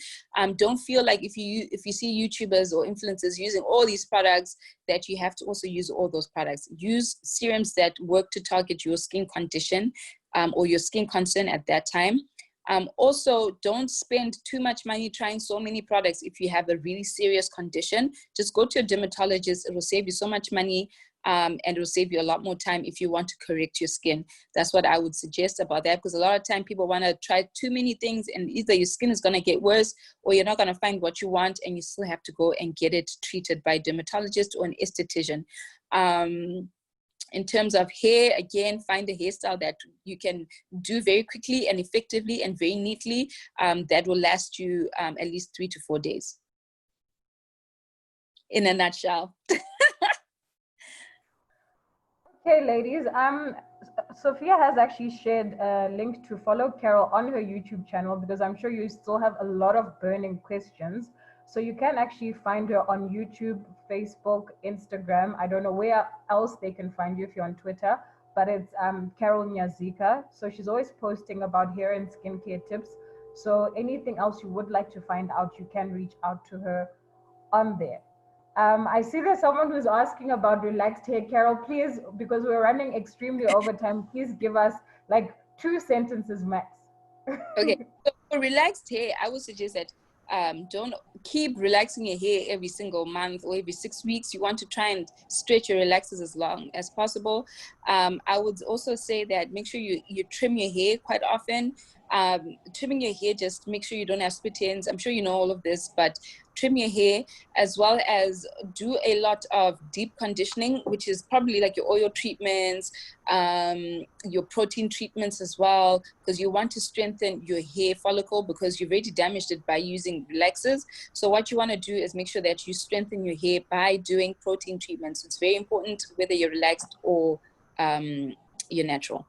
Don't feel like if you see YouTubers or influencers using all these products that you have to also use all those products. Use serums that work to target your skin condition or your skin concern at that time. Also, don't spend too much money trying so many products if you have a really serious condition. Just go to a dermatologist. It will save you so much money. And it will save you a lot more time if you want to correct your skin. That's what I would suggest about that, because a lot of time people want to try too many things, and either your skin is going to get worse or you're not going to find what you want, and you still have to go and get it treated by a dermatologist or an esthetician. In terms of hair, again, find a hairstyle that you can do very quickly and effectively and very neatly, that will last you at least 3 to 4 days. In a nutshell. Okay, ladies, Sophia has actually shared a link to follow Carol on her YouTube channel, because I'm sure you still have a lot of burning questions. So you can actually find her on YouTube, Facebook, Instagram. I don't know where else they can find you if you're on Twitter, but it's Carol Nyazika. So she's always posting about hair and skincare tips. So anything else you would like to find out, you can reach out to her on there. I see there's someone who's asking about relaxed hair. Carol, please, because we're running extremely over time, please give us like 2 sentences max. Okay, so for relaxed hair, I would suggest that don't keep relaxing your hair every single month or every 6 weeks. You want to try and stretch your relaxers as long as possible. I would also say that make sure you trim your hair quite often. Trimming your hair, just make sure you don't have split ends. I'm sure you know all of this, but trim your hair, as well as do a lot of deep conditioning, which is probably like your oil treatments, your protein treatments as well, because you want to strengthen your hair follicle, because you've already damaged it by using relaxers. So what you want to do is make sure that you strengthen your hair by doing protein treatments. It's very important whether you're relaxed or you're natural.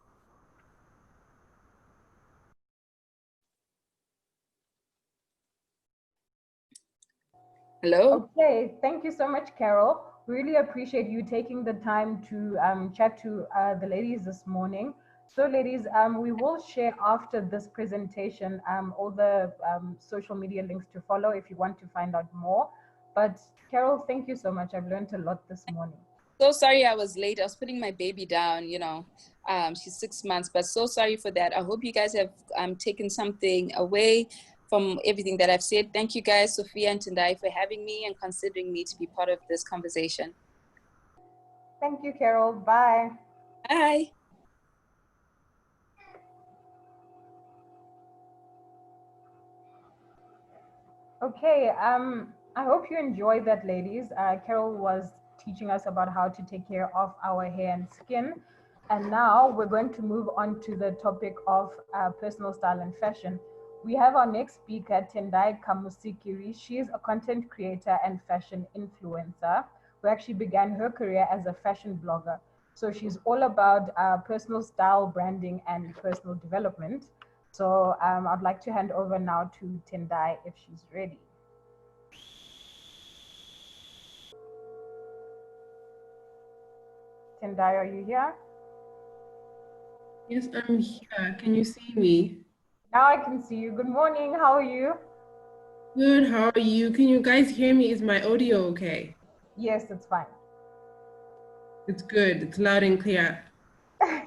Hello. Okay, thank you so much, Carol. Really appreciate you taking the time to chat to the ladies this morning. So ladies, we will share after this presentation all the social media links to follow if you want to find out more. But Carol, thank you so much. I've learned a lot this morning. So sorry I was late. I was putting my baby down, you know. She's 6 months, but so sorry for that. I hope you guys have taken something away from everything that I've said. Thank you guys, Sophia and Tendai, for having me and considering me to be part of this conversation. Thank you, Carol. Bye. Bye. Okay, I hope you enjoyed that, ladies. Carol was teaching us about how to take care of our hair and skin. And now we're going to move on to the topic of personal style and fashion. We have our next speaker, Tendai Kamusikiri. She is a content creator and fashion influencer who actually began her career as a fashion blogger. So she's all about personal style, branding, and personal development. So I'd like to hand over now to Tendai if she's ready. Tendai, are you here? Yes, I'm here. Can you see me? Now I can see you. Good morning. How are you? Good. How are you? Can you guys hear me? Is my audio okay? Yes, it's fine. It's good. It's loud and clear.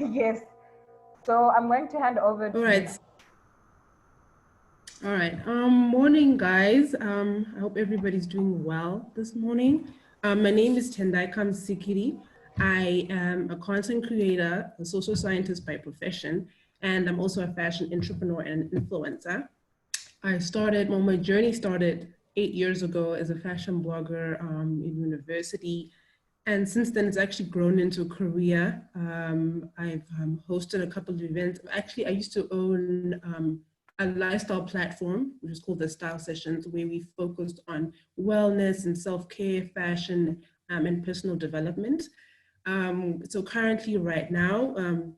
Yes. So I'm going to hand over to you. All right. Morning, guys. I hope everybody's doing well this morning. My name is Tendai Kamusikiri. I am a content creator, a social scientist by profession, and I'm also a fashion entrepreneur and influencer. My journey started 8 years ago as a fashion blogger in university. And since then, it's actually grown into a career. I've hosted a couple of events. Actually, I used to own a lifestyle platform, which is called the Style Sessions, where we focused on wellness and self-care, fashion, and personal development. So currently, right now,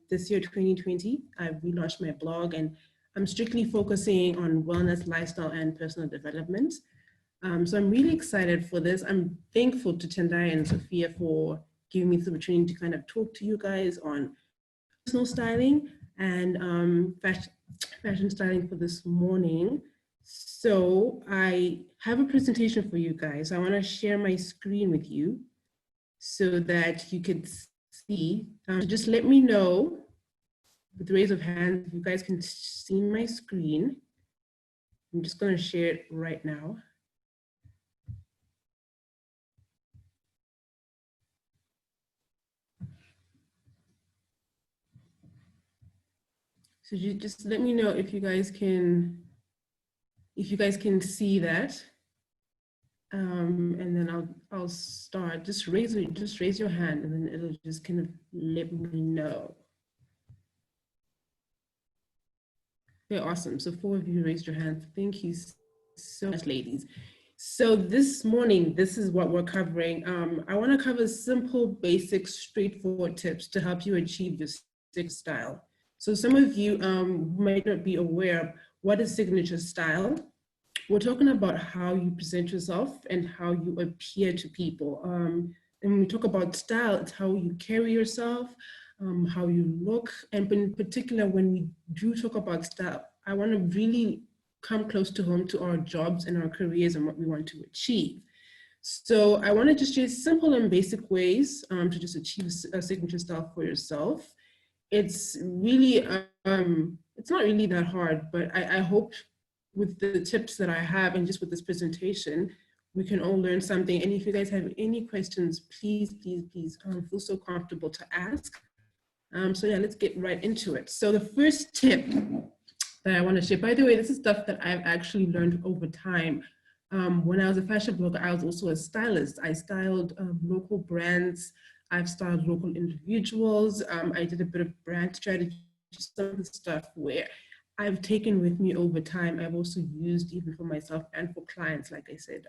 this year, 2020, I've relaunched my blog, and I'm strictly focusing on wellness, lifestyle, and personal development. So I'm really excited for this. I'm thankful to Tendai and Sophia for giving me the opportunity to kind of talk to you guys on personal styling and fashion styling for this morning. So I have a presentation for you guys. I want to share my screen with you so that you could see. So just let me know with the raise of hands if you guys can see my screen. I'm just going to share it right now. So you just let me know if you guys can see that. And then I'll start. Just raise your hand, and then it'll just kind of let me know. Okay, awesome. So 4 of you raised your hands. Thank you so much, ladies. So this morning, this is what we're covering. I want to cover simple, basic, straightforward tips to help you achieve your signature style. So some of you might not be aware of what is signature style. We're talking about how you present yourself and how you appear to people. And when we talk about style, it's how you carry yourself, how you look. And in particular, when we do talk about style, I want to really come close to home to our jobs and our careers and what we want to achieve. So I want to just share simple and basic ways to just achieve a signature style for yourself. It's really, it's not really that hard, but I hope with the tips that I have and just with this presentation, we can all learn something. And if you guys have any questions, please feel so comfortable to ask. So yeah, let's get right into it. So the first tip that I want to share, by the way, this is stuff that I've actually learned over time. When I was a fashion blogger, I was also a stylist. I styled local brands. I've styled local individuals. I did a bit of brand strategy, some of the stuff where I've taken with me over time. I've also used even for myself and for clients, like I said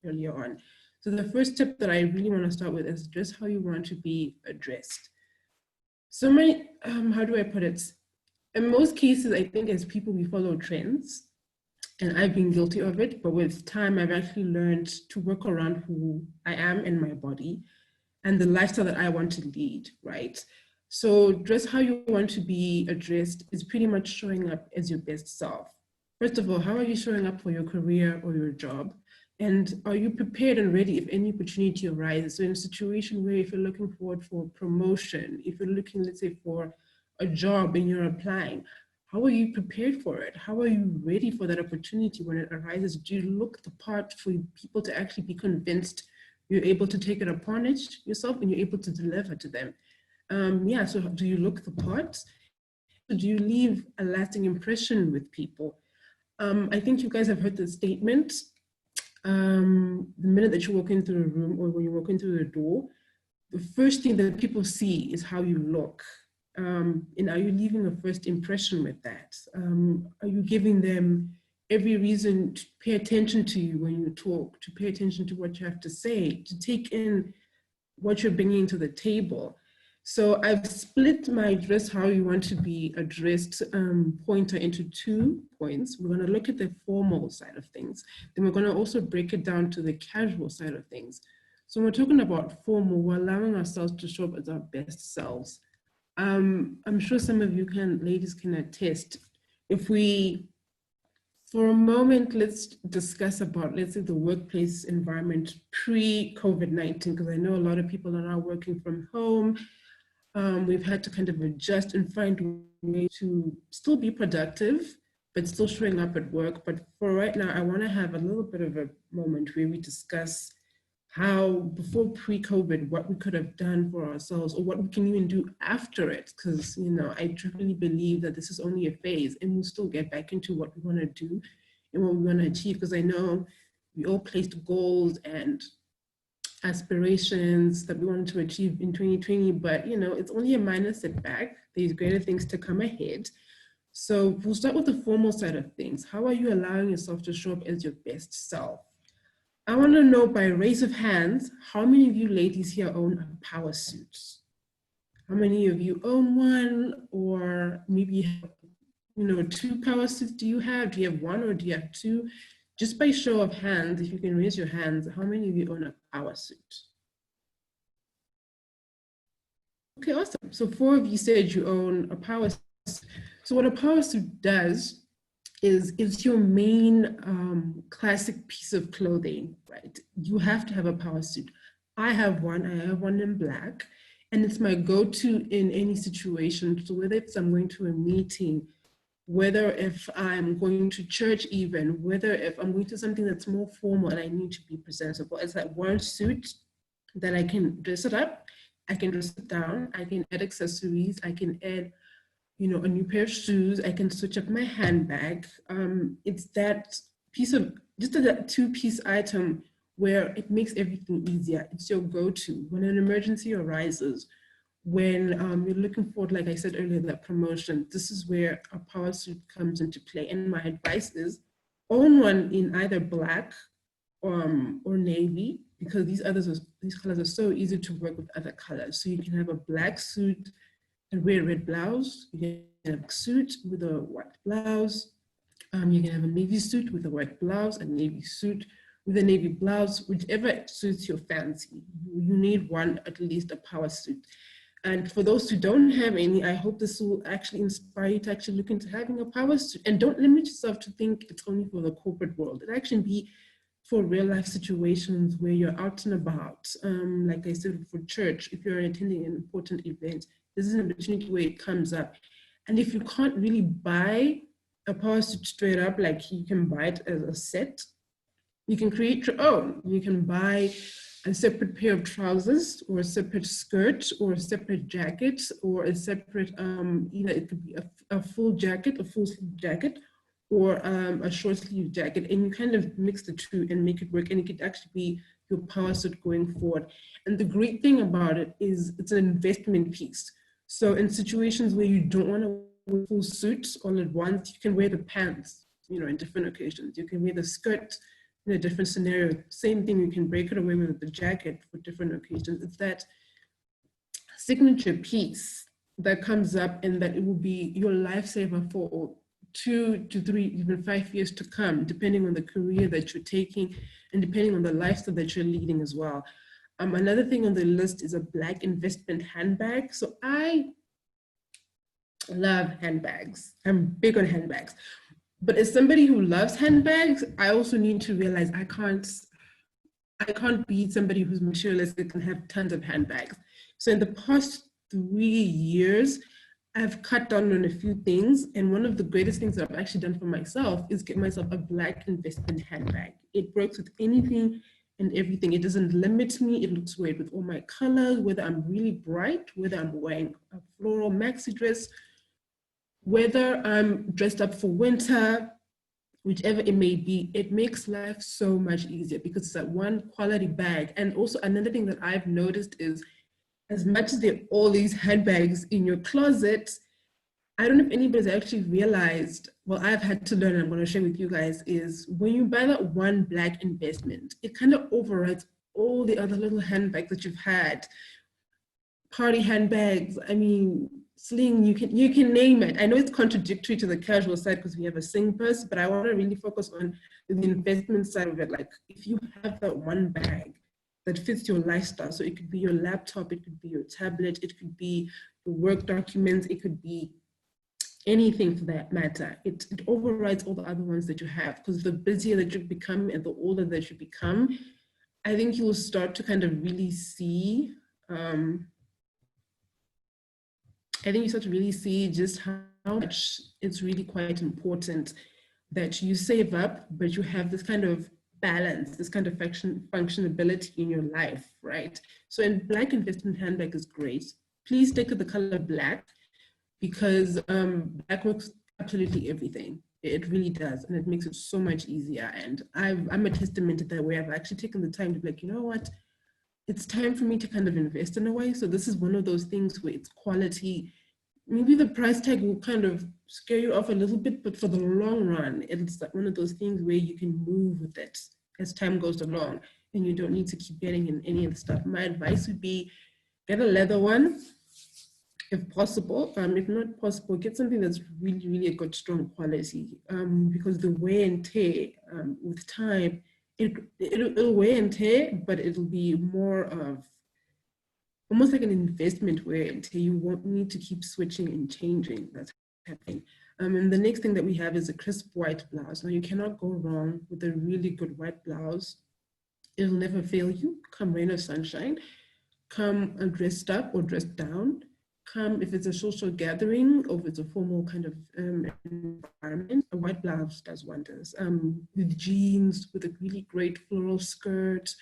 earlier on. So the first tip that I really want to start with is dress how you want to be addressed. So how do I put it? In most cases, I think as people, we follow trends, and I've been guilty of it, but with time, I've actually learned to work around who I am in my body and the lifestyle that I want to lead, right? So dress how you want to be addressed is pretty much showing up as your best self. First of all, how are you showing up for your career or your job? And are you prepared and ready if any opportunity arises? So in a situation where if you're looking forward for promotion, if you're looking, let's say, for a job and you're applying, how are you prepared for it? How are you ready for that opportunity when it arises? Do you look the part for people to actually be convinced you're able to take it upon it yourself and you're able to deliver to them? Yeah, so do you look the part? Do you leave a lasting impression with people? I think you guys have heard the statement, the minute that you walk into a room or when you walk into the door, the first thing that people see is how you look. And are you leaving a first impression with that? Are you giving them every reason to pay attention to you when you talk, to pay attention to what you have to say, to take in what you're bringing to the table? So I've split my dress how you want to be addressed pointer into 2 points. We're going to look at the formal side of things. Then we're going to also break it down to the casual side of things. So when we're talking about formal, we're allowing ourselves to show up as our best selves. I'm sure some of you ladies can attest. If we, for a moment, let's discuss about, let's say, the workplace environment pre-COVID-19, because I know a lot of people are now working from home. We've had to kind of adjust and find ways to still be productive, but still showing up at work. But for right now, I want to have a little bit of a moment where we discuss how before pre-COVID, what we could have done for ourselves, or what we can even do after it. Because, you know, I truly believe that this is only a phase, and we'll still get back into what we want to do and what we want to achieve. Because I know we all placed goals and aspirations that we wanted to achieve in 2020, but, you know, it's only a minor setback. There's greater things to come ahead. So we'll start with the formal side of things. How are you allowing yourself to show up as your best self? I want to know by raise of hands, how many of you ladies here own a power suit? How many of you own one, or maybe, you know, 2 power suits do you have? Do you have 1 or do you have 2? Just by show of hands, if you can raise your hands, how many of you own a power suit? Okay, awesome. So 4 of you said you own a power suit. So what a power suit does is it's your main classic piece of clothing, right? You have to have a power suit. I have one in black, and it's my go-to in any situation. So whether it's I'm going to a meeting, whether if I'm going to church even, whether if I'm going to something that's more formal and I need to be presentable, it's that one suit that I can dress it up, I can dress it down, I can add accessories, I can add, you know, a new pair of shoes, I can switch up my handbag. It's that piece of, just that 2-piece item where it makes everything easier. It's your go-to when an emergency arises, when you're looking for, like I said earlier, that promotion. This is where a power suit comes into play. And my advice is own one in either black or navy, because these colors are so easy to work with other colors. So you can have a black suit and wear a red blouse. You can have a suit with a white blouse. You can have a navy suit with a white blouse, a navy suit with a navy blouse, whichever suits your fancy. You need one, at least a power suit. And for those who don't have any, I hope this will actually inspire you to actually look into having a power suit. And don't limit yourself to think it's only for the corporate world. It actually be for real life situations where you're out and about. Like I said, for church, if you're attending an important event, this is an opportunity where it comes up. And if you can't really buy a power suit straight up, like you can buy it as a set, you can create your own. You can buy a separate pair of trousers, or a separate skirt, or a separate jacket, or a separate, either it could be a full jacket, a full sleeve jacket, or a short sleeve jacket, and you kind of mix the 2 and make it work, and it could actually be your power suit going forward. And the great thing about it is it's an investment piece. So in situations where you don't want to wear full suits all at once, you can wear the pants, you know, in different occasions. You can wear the skirt in a different scenario. Same thing, you can break it away with the jacket for different occasions. It's that signature piece that comes up, and that it will be your lifesaver for 2 to 3, even 5 years to come, depending on the career that you're taking and depending on the lifestyle that you're leading as well. Another thing on the list is a black investment handbag. So I love handbags. I'm big on handbags. But as somebody who loves handbags, I also need to realize I can't be somebody who's materialistic and have tons of handbags. So in the past 3 years, I've cut down on a few things. And one of the greatest things that I've actually done for myself is get myself a black investment handbag. It works with anything and everything. It doesn't limit me. It looks great with all my colors, whether I'm really bright, whether I'm wearing a floral maxi dress, whether I'm dressed up for winter, whichever it may be. It makes life so much easier because it's that one quality bag. And also another thing that I've noticed is, as much as there are all these handbags in your closet, I don't know if anybody's actually realized, well, I've had to learn, and I'm going to share with you guys, is when you buy that one black investment, it kind of overrides all the other little handbags that you've had. Party handbags, I mean, sling, you can name it. I know it's contradictory to the casual side because we have a sling purse, but I want to really focus on the investment side of it. Like if you have that one bag that fits your lifestyle, so it could be your laptop, it could be your tablet, it could be your work documents, it could be anything for that matter. It overrides all the other ones that you have, because the busier that you become and the older that you become, I think you will start to kind of really see, just how much it's really quite important that you save up, but you have this kind of balance, this kind of functionability in your life, right? So in black investment handbag is great. Please stick to the color black, because black works absolutely everything. It really does, and it makes it so much easier. And I'm a testament to that, where I've actually taken the time to be like, you know what, it's time for me to kind of invest in a way. So this is one of those things where it's quality. Maybe the price tag will kind of scare you off a little bit, but for the long run, it's like one of those things where you can move with it as time goes along, and you don't need to keep getting in any of the stuff. My advice would be, get a leather one, if possible. If not possible, get something that's really, really a good, strong quality, because the wear and tear with time, it'll wear and tear, but it'll be more of almost like an investment wear and tear. You won't need to keep switching and changing. That's happening. And the next thing that we have is a crisp white blouse. Now, you cannot go wrong with a really good white blouse. It'll never fail you, come rain or sunshine, come dressed up or dressed down, come if it's a social gathering or if it's a formal kind of environment. A white blouse does wonders. With jeans, with a really great floral skirt,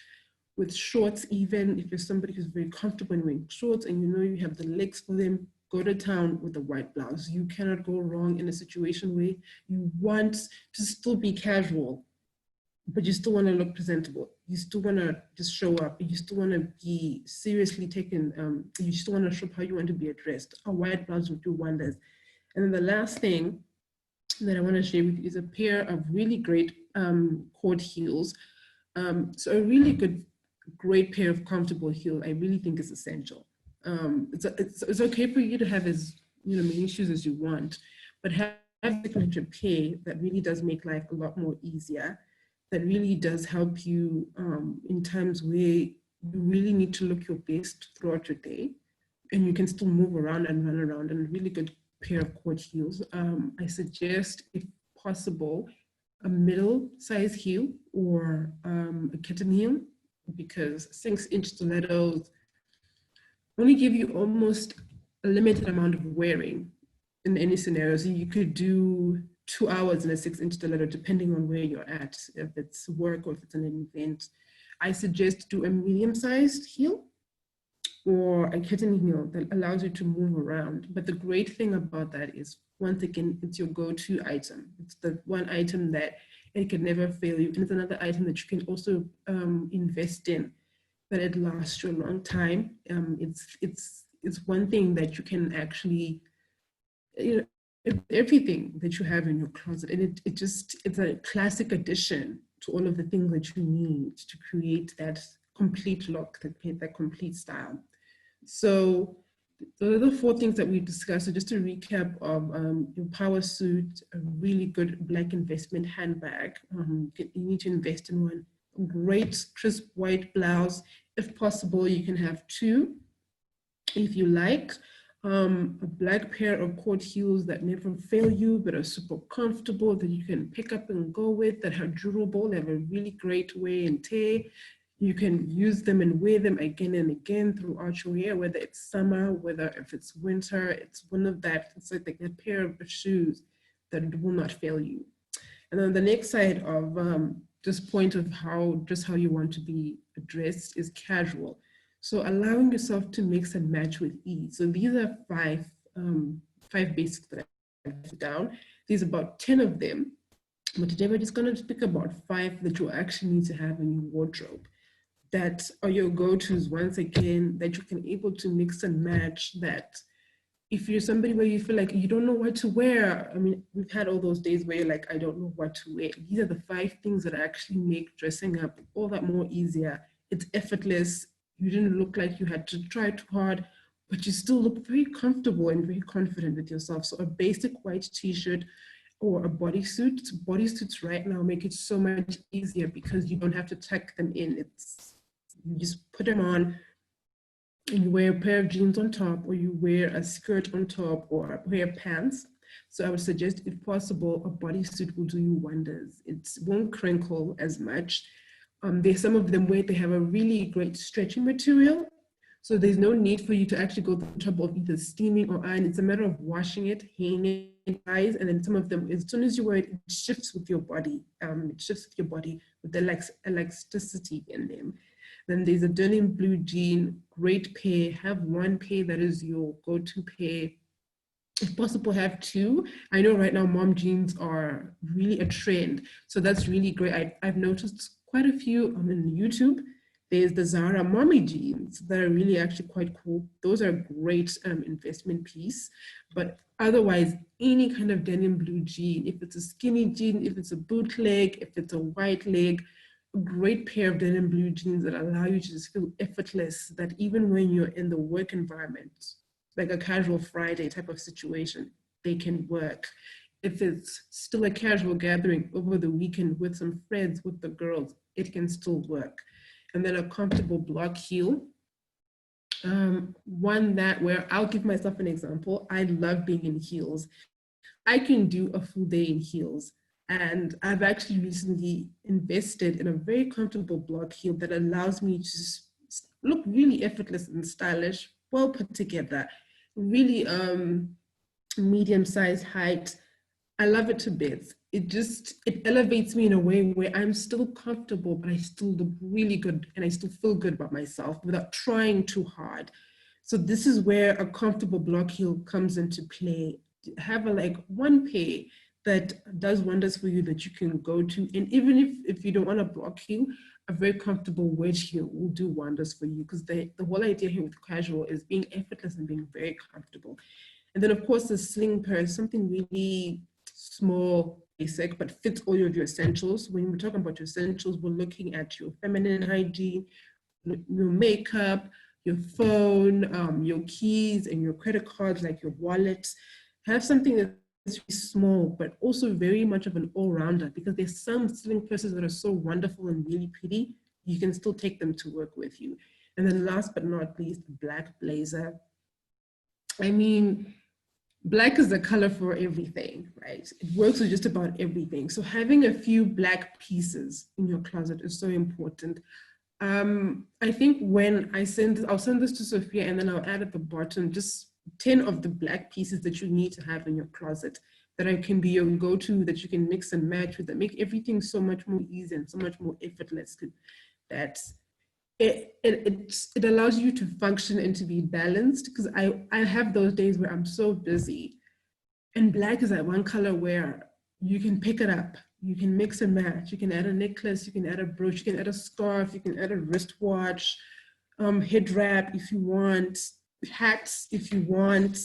with shorts even. If you're somebody who's very comfortable in wearing shorts and you know you have the legs for them, go to town with a white blouse. You cannot go wrong in a situation where you want to still be casual, but you still want to look presentable. You still want to just show up. You still want to be seriously taken. You still want to show up how you want to be addressed. A white blouse will do wonders. And then the last thing that I want to share with you is a pair of really great cord heels. So a really great pair of comfortable heels, I really think is essential. It's okay for you to have as many shoes as you want, but have a signature pair that really does make life a lot more easier, that really does help you in times where you really need to look your best throughout your day, and you can still move around and run around. And a really good pair of cord heels. I suggest, if possible, a middle-size heel or a kitten heel, because 6-inch stilettos only give you almost a limited amount of wearing in any scenario. So you could do 2 hours in a 6-inch stiletto, depending on where you're at, if it's work or if it's an event. I suggest do a medium-sized heel or a kitten heel that allows you to move around. But the great thing about that is, once again, it's your go-to item. It's the one item that it can never fail you. And it's another item that you can also invest in, that it lasts you a long time. It's one thing that you can actually, everything that you have in your closet, and it's a classic addition to all of the things that you need to create that complete look, that complete style. So the other 4 things that we discussed, so just a recap of your power suit, a really good black investment handbag. You need to invest in one. Great crisp white blouse. If possible, you can have 2 if you like. A black pair of cord heels that never fail you, but are super comfortable, that you can pick up and go with, that are durable, they have a really great wear and tear. You can use them and wear them again and again throughout your year, whether it's summer, whether if it's winter. It's one of that, it's like a pair of shoes that will not fail you. And then the next side of this point of how you want to be dressed is casual. So allowing yourself to mix and match with ease. So these are 5 basics that I put down. There's about 10 of them, but today we're just going to pick about 5 that you actually need to have in your wardrobe, that are your go-tos, once again, that you can able to mix and match. That if you're somebody where you feel like you don't know what to wear, I mean, we've had all those days where you're like, I don't know what to wear. These are the 5 things that actually make dressing up all that more easier. It's effortless. You didn't look like you had to try too hard, but you still look very comfortable and very confident with yourself. So a basic white t-shirt or a bodysuit. Bodysuits right now make it so much easier because you don't have to tuck them in. You just put them on and you wear a pair of jeans on top, or you wear a skirt on top, or a pair of pants. So I would suggest, if possible, a bodysuit will do you wonders. It won't crinkle as much. There's some of them where they have a really great stretching material. So there's no need for you to actually go to the trouble of either steaming or iron. It's a matter of washing it, hanging eyes, and then some of them, as soon as you wear it, it shifts with your body. It shifts with your body with the elasticity in them. Then there's a denim blue jean, great pair. Have one pair that is your go-to pair. If possible, have two. I know right now mom jeans are really a trend, so that's really great. I've noticed quite a few on YouTube. There's the Zara mommy jeans that are really actually quite cool. Those are a great investment piece. But otherwise, any kind of denim blue jean, if it's a skinny jean, if it's a bootleg, if it's a white leg, a great pair of denim blue jeans that allow you to just feel effortless, that even when you're in the work environment, like a casual Friday type of situation, they can work. If it's still a casual gathering over the weekend with some friends, with the girls, it can still work. And then a comfortable block heel. One that where I'll give myself an example. I love being in heels. I can do a full day in heels. And I've actually recently invested in a very comfortable block heel that allows me to look really effortless and stylish, well put together, really medium-sized height. I love it to bits. It elevates me in a way where I'm still comfortable, but I still look really good and I still feel good about myself without trying too hard. So this is where a comfortable block heel comes into play. Have one pair that does wonders for you that you can go to. And even if you don't want a block heel, a very comfortable wedge heel will do wonders for you, because the whole idea here with casual is being effortless and being very comfortable. And then of course the sling purse, something really small, basic, but fits all of your essentials. When we're talking about your essentials, we're looking at your feminine hygiene, your makeup, your phone, your keys, and your credit cards, like your wallet. Have something that's really small, but also very much of an all-rounder, because there's some sling purses that are so wonderful and really pretty, you can still take them to work with you. And then last but not least, black blazer. I mean, black is the color for everything, right? It works with just about everything. So having a few black pieces in your closet is so important. I think when I'll send this to Sophia, and then I'll add at the bottom just 10 of the black pieces that you need to have in your closet that can be your go-to, that you can mix and match with, that make everything so much more easy and so much more effortless, that it allows you to function and to be balanced. Because I have those days where I'm so busy, and black is that one color where you can pick it up, you can mix and match, you can add a necklace, you can add a brooch, you can add a scarf, you can add a wristwatch, head wrap if you want, hats if you want,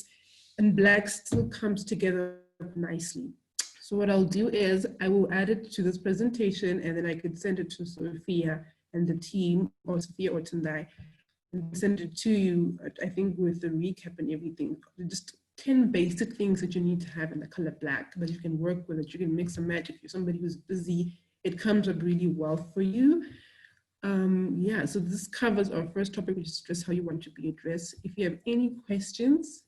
and black still comes together nicely. So what I'll do is I will add it to this presentation, and then I could send it to Sophia and the team, or Sophia or Tendai, and send it to you, I think with the recap and everything. Just 10 basic things that you need to have in the color black that you can work with, that you can mix and match. If you're somebody who's busy, it comes up really well for you. Yeah, so this covers our first topic, which is just how you want to be addressed. If you have any questions,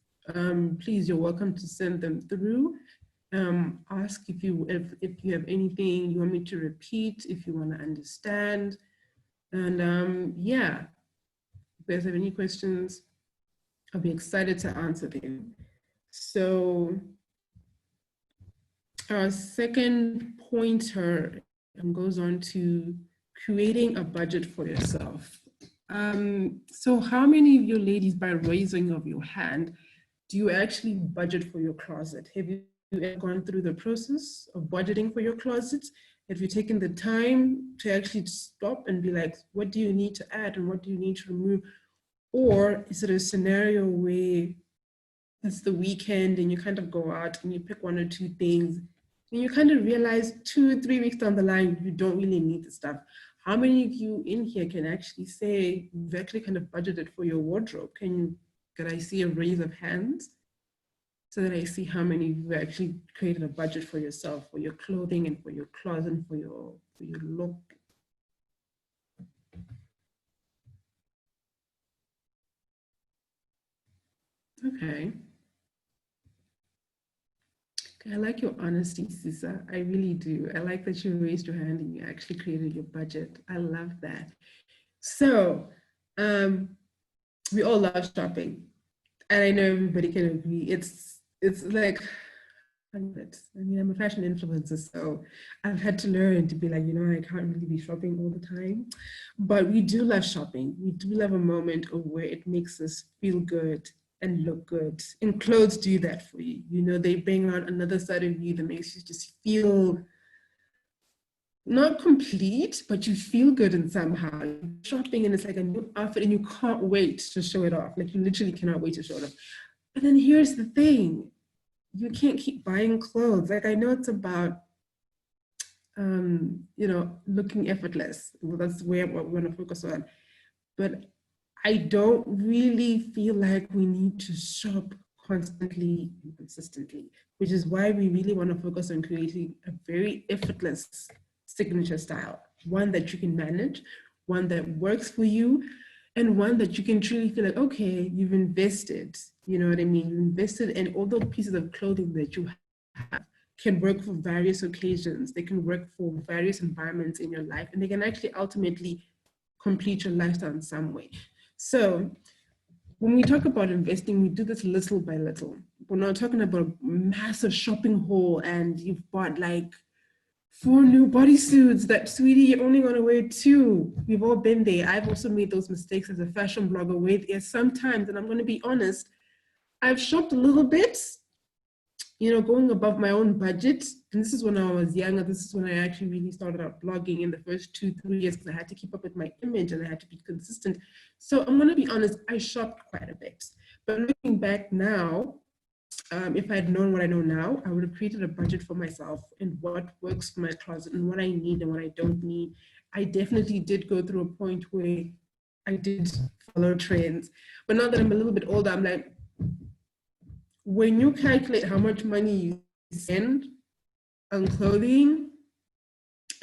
please, you're welcome to send them through. Ask if you have anything you want me to repeat, if you want to understand. And yeah, if you guys have any questions, I'll be excited to answer them. So our second pointer goes on to creating a budget for yourself. So how many of you ladies, by raising of your hand, do you actually budget for your closet? Have you ever gone through the process of budgeting for your closet? Have you taken the time to actually stop and be like, what do you need to add and what do you need to remove? Or is it a scenario where it's the weekend and you kind of go out and you pick one or two things and you kind of realize 2 or 3 weeks down the line, you don't really need the stuff? How many of you in here can actually say you've actually kind of budgeted for your wardrobe? Can I see a raise of hands so that I see how many of you actually created a budget for yourself, for your clothing and for your closet and for your look? Okay. I like your honesty, Sisa. I really do. I like that you raised your hand and you actually created your budget. I love that. So we all love shopping, and I know everybody can agree. It's like I love it. I mean, I'm a fashion influencer, so I've had to learn to be like, I can't really be shopping all the time. But we do love shopping. We do love a moment of where it makes us feel good and look good. And clothes do that for you. They bring out another side of you that makes you just feel not complete, but you feel good in somehow. Shopping and it's like a new outfit and you can't wait to show it off. Like you literally cannot wait to show it off. But then here's the thing. You can't keep buying clothes. Like I know it's about, looking effortless. Well, that's where what we're going to focus on. But I don't really feel like we need to shop constantly and consistently, which is why we really want to focus on creating a very effortless signature style, one that you can manage, one that works for you, and one that you can truly feel like, okay, you've invested, you know what I mean? You've invested in all the pieces of clothing that you have can work for various occasions. They can work for various environments in your life, and they can actually ultimately complete your lifestyle in some way. So when we talk about investing, we do this little by little. We're not talking about a massive shopping haul and you've bought like 4 new bodysuits that, sweetie, you're only going to wear 2. We've all been there. I've also made those mistakes as a fashion blogger where sometimes, and I'm going to be honest, I've shopped a little bit, going above my own budget. And this is when I was younger. This is when I actually really started out blogging in the first 2-3 years because I had to keep up with my image and I had to be consistent. So I'm going to be honest, I shopped quite a bit. But looking back now, if I had known what I know now, I would have created a budget for myself and what works for my closet and what I need and what I don't need. I definitely did go through a point where I did follow trends. But now that I'm a little bit older, I'm like, when you calculate how much money you spend on clothing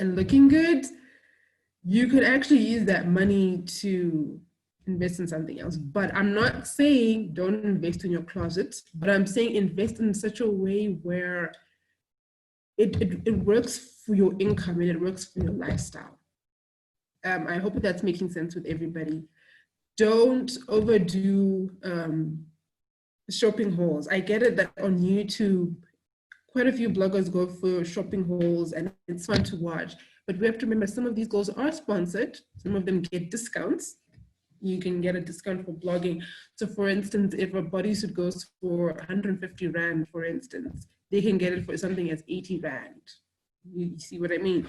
and looking good, you could actually use that money to invest in something else. But I'm not saying don't invest in your closet, but I'm saying invest in such a way where it works for your income and it works for your lifestyle. I hope that's making sense with everybody. Don't overdo shopping hauls. I get it that on YouTube, quite a few bloggers go for shopping hauls and it's fun to watch. But we have to remember some of these goals are sponsored. Some of them get discounts. You can get a discount for blogging. So for instance, if a bodysuit goes for 150 Rand, for instance, they can get it for something as 80 Rand. You see what I mean?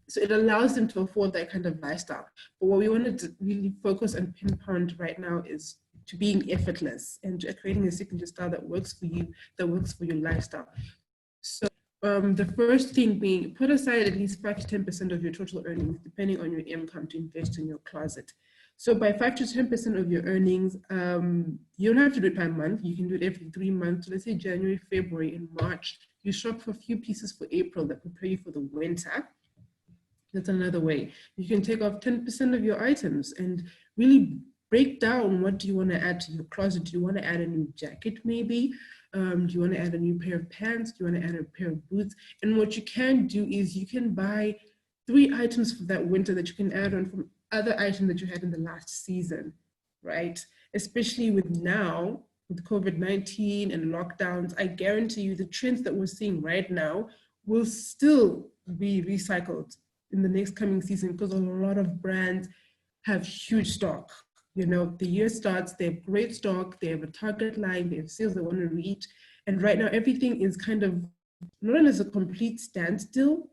So it allows them to afford that kind of lifestyle. But what we want to really focus and pinpoint right now is to being effortless and creating a signature style that works for you, that works for your lifestyle. So the first thing being, put aside at least 5 to 10% of your total earnings, depending on your income, to invest in your closet. So by 5 to 10% of your earnings, you don't have to do it per month. You can do it every 3 months. So let's say January, February, and March. You shop for a few pieces for April that prepare you for the winter. That's another way. You can take off 10% of your items and really break down what do you want to add to your closet. Do you want to add a new jacket maybe? Do you want to add a new pair of pants? Do you want to add a pair of boots? And what you can do is you can buy 3 items for that winter that you can add on from other items that you had in the last season, right? Especially with now, with COVID-19 and lockdowns, I guarantee you the trends that we're seeing right now will still be recycled in the next coming season because a lot of brands have huge stock. The year starts, they have great stock, they have a target line, they have sales they want to reach. And right now, everything is kind of not as a complete standstill,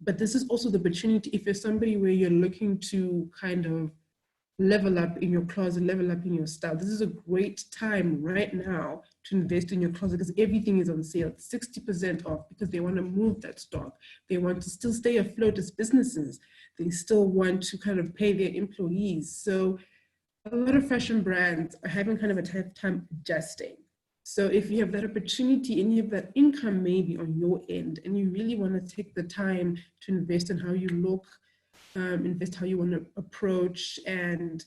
but this is also the opportunity if you're somebody where you're looking to kind of level up in your closet, level up in your style. This is a great time right now to invest in your closet because everything is on sale, 60% off, because they want to move that stock. They want to still stay afloat as businesses. They still want to kind of pay their employees. So a lot of fashion brands are having kind of a tough time adjusting. So if you have that opportunity and you have that income maybe on your end, and you really want to take the time to invest in how you look, invest how you want to approach, and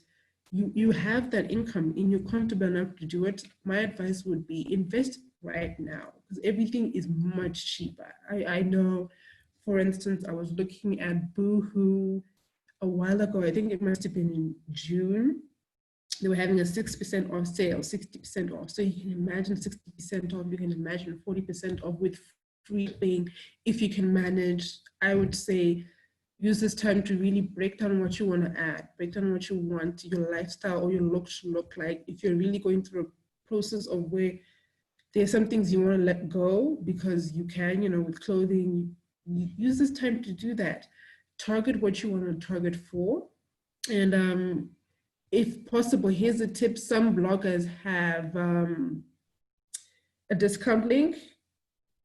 you have that income and you're comfortable enough to do it, my advice would be invest right now because everything is much cheaper. I know, for instance, I was looking at Boohoo a while ago. I think it must have been in June. They were having a 6% off sale, 60% off. So you can imagine 60% off, you can imagine 40% off with reaping. If you can manage, I would say use this time to really break down what you want to add, break down what you want your lifestyle or your look to look like. If you're really going through a process of where there's some things you want to let go because you can, you know, with clothing, you use this time to do that. Target what you want to target for. And if possible, here's a tip. Some bloggers have a discount link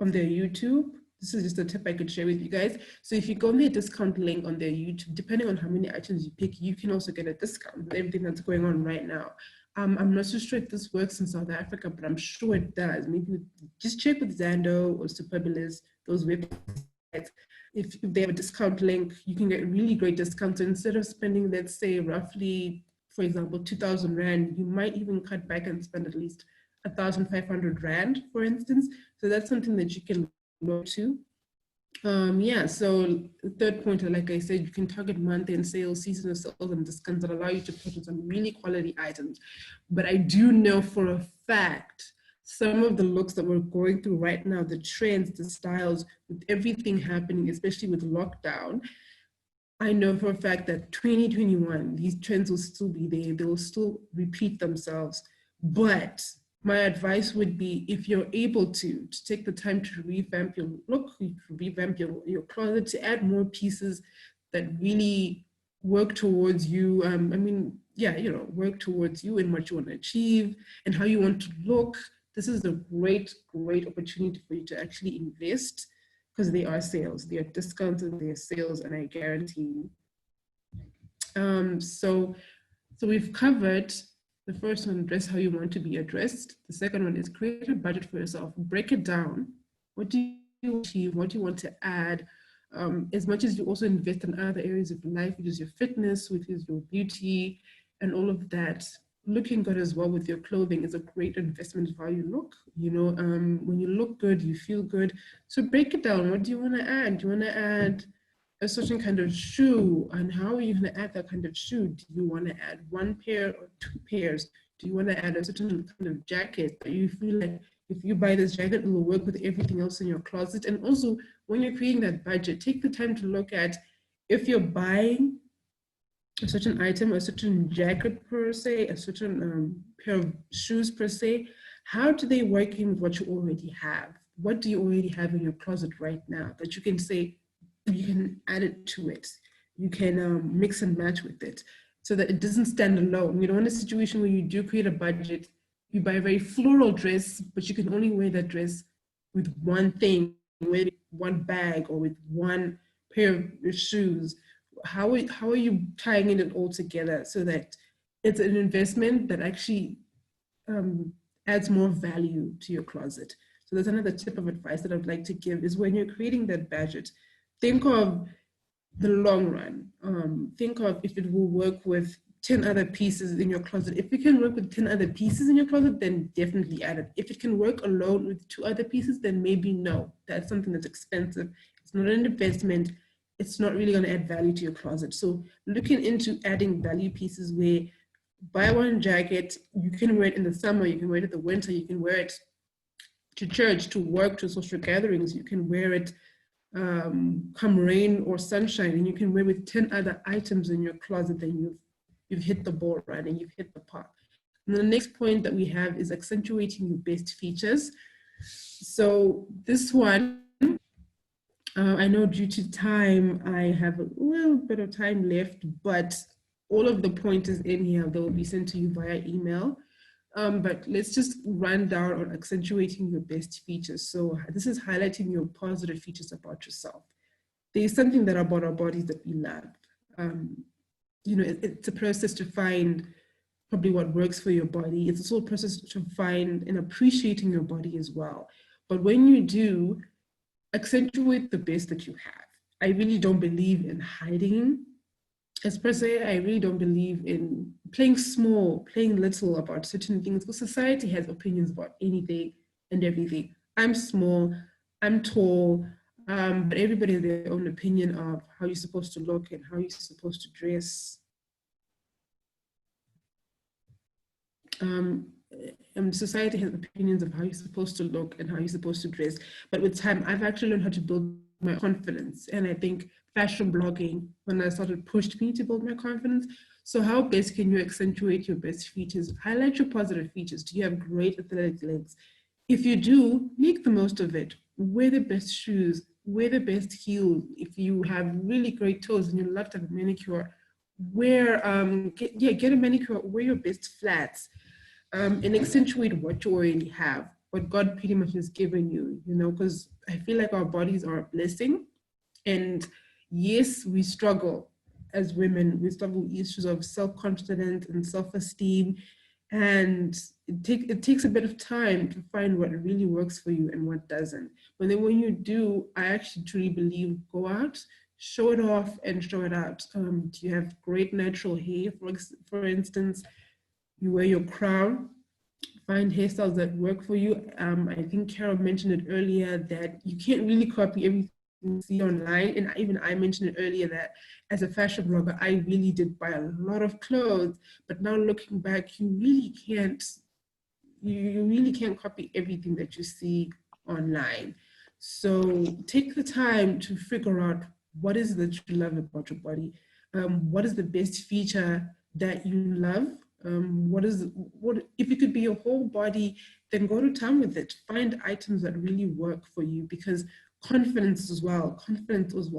on their YouTube. This is just a tip I could share with you guys. So if you go on their discount link on their YouTube, depending on how many items you pick, you can also get a discount with everything that's going on right now. I'm not so sure if this works in South Africa, but I'm sure it does. Maybe just check with Zando or Superbalist, those websites. If they have a discount link, you can get really great discounts. So instead of spending, let's say, roughly, for example, 2,000 Rand, you might even cut back and spend at least 1,500 Rand, for instance. So that's something that you can look to. Yeah, so the third point, like I said, you can target month-end sales, seasonal sales, and discounts that allow you to purchase on really quality items. But I do know for a fact, some of the looks that we're going through right now, the trends, the styles, with everything happening, especially with lockdown, I know for a fact that 2021, these trends will still be there. They will still repeat themselves. But my advice would be, if you're able to take the time to revamp your look, revamp your closet, to add more pieces that really work towards you. I mean, yeah, you know, work towards you and what you want to achieve and how you want to look. This is a great, great opportunity for you to actually invest, because they are sales, they are discounts and they are sales, and I guarantee you. So we've covered the first one, address how you want to be addressed. The second one is create a budget for yourself. Break it down. What do you achieve? What do you want to add? As much as you also invest in other areas of life, which is your fitness, which is your beauty, and all of that. Looking good as well with your clothing is a great investment of how you look. You know, when you look good, you feel good. So break it down. What do you want to add? Do you want to add a certain kind of shoe, and how are you going to add that kind of shoe? Do you want to add one pair or two pairs? Do you want to add a certain kind of jacket that you feel like if you buy this jacket, it will work with everything else in your closet? And also, when you're creating that budget, take the time to look at, if you're buying a certain item, a certain jacket per se, a certain pair of shoes per se, how do they work in with what you already have? What do you already have in your closet right now that you can say, you can add it to it, you can mix and match with it, so that it doesn't stand alone. You know, in a situation where you do create a budget, you buy a very floral dress, but you can only wear that dress with one thing, with one bag or with one pair of shoes. How are you tying it all together so that it's an investment that actually adds more value to your closet? So that's another tip of advice that I'd like to give, is when you're creating that budget, think of the long run. Think of if it will work with 10 other pieces in your closet. If it can work with 10 other pieces in your closet, then definitely add it. If it can work alone with 2 other pieces, then maybe no. That's something that's expensive. It's not an investment. It's not really going to add value to your closet. So looking into adding value pieces, where buy one jacket, you can wear it in the summer, you can wear it in the winter, you can wear it to church, to work, to social gatherings, you can wear it come rain or sunshine, and you can wear with 10 other items in your closet, then you've hit the ball right, and you've hit the park. And the next point that we have is accentuating your best features. So this one, I know due to time, I have a little bit of time left, but all of the pointers in here, they will be sent to you via email. But let's just run down on accentuating your best features. So this is highlighting your positive features about yourself. There's something that about our bodies that we love. You know, it's a process to find probably what works for your body. It's also a process to find and appreciating your body as well. But when you do, accentuate the best that you have. I really don't believe in hiding. As per se, I really don't believe in playing small, playing little about certain things, because society has opinions about anything and everything. I'm small, I'm tall, but everybody has their own opinion of how you're supposed to look and how you're supposed to dress. society has opinions of how you're supposed to look and how you're supposed to dress. But with time, I've actually learned how to build my confidence. And I think fashion blogging, when I started, pushed me to build my confidence. So how best can you accentuate your best features? Highlight your positive features. Do you have great athletic legs? If you do, make the most of it. Wear the best shoes, wear the best heels. If you have really great toes and you love to have a manicure, get a manicure, wear your best flats, and accentuate what you already have, what God pretty much has given you, because I feel like our bodies are a blessing. And yes, we struggle as women. We struggle with issues of self-confidence and self-esteem. And it takes a bit of time to find what really works for you and what doesn't. But then when you do, I actually truly believe, go out, show it off and show it out. Do you have great natural hair, for instance? You wear your crown, find hairstyles that work for you. I think Carol mentioned it earlier that you can't really copy everything you see online. And even I mentioned it earlier that as a fashion blogger, I really did buy a lot of clothes, but now looking back, you really can't copy everything that you see online. So take the time to figure out what is it that you love about your body. What is the best feature that you love? What if it could be your whole body, then go to town with it. Find items that really work for you, because confidence as well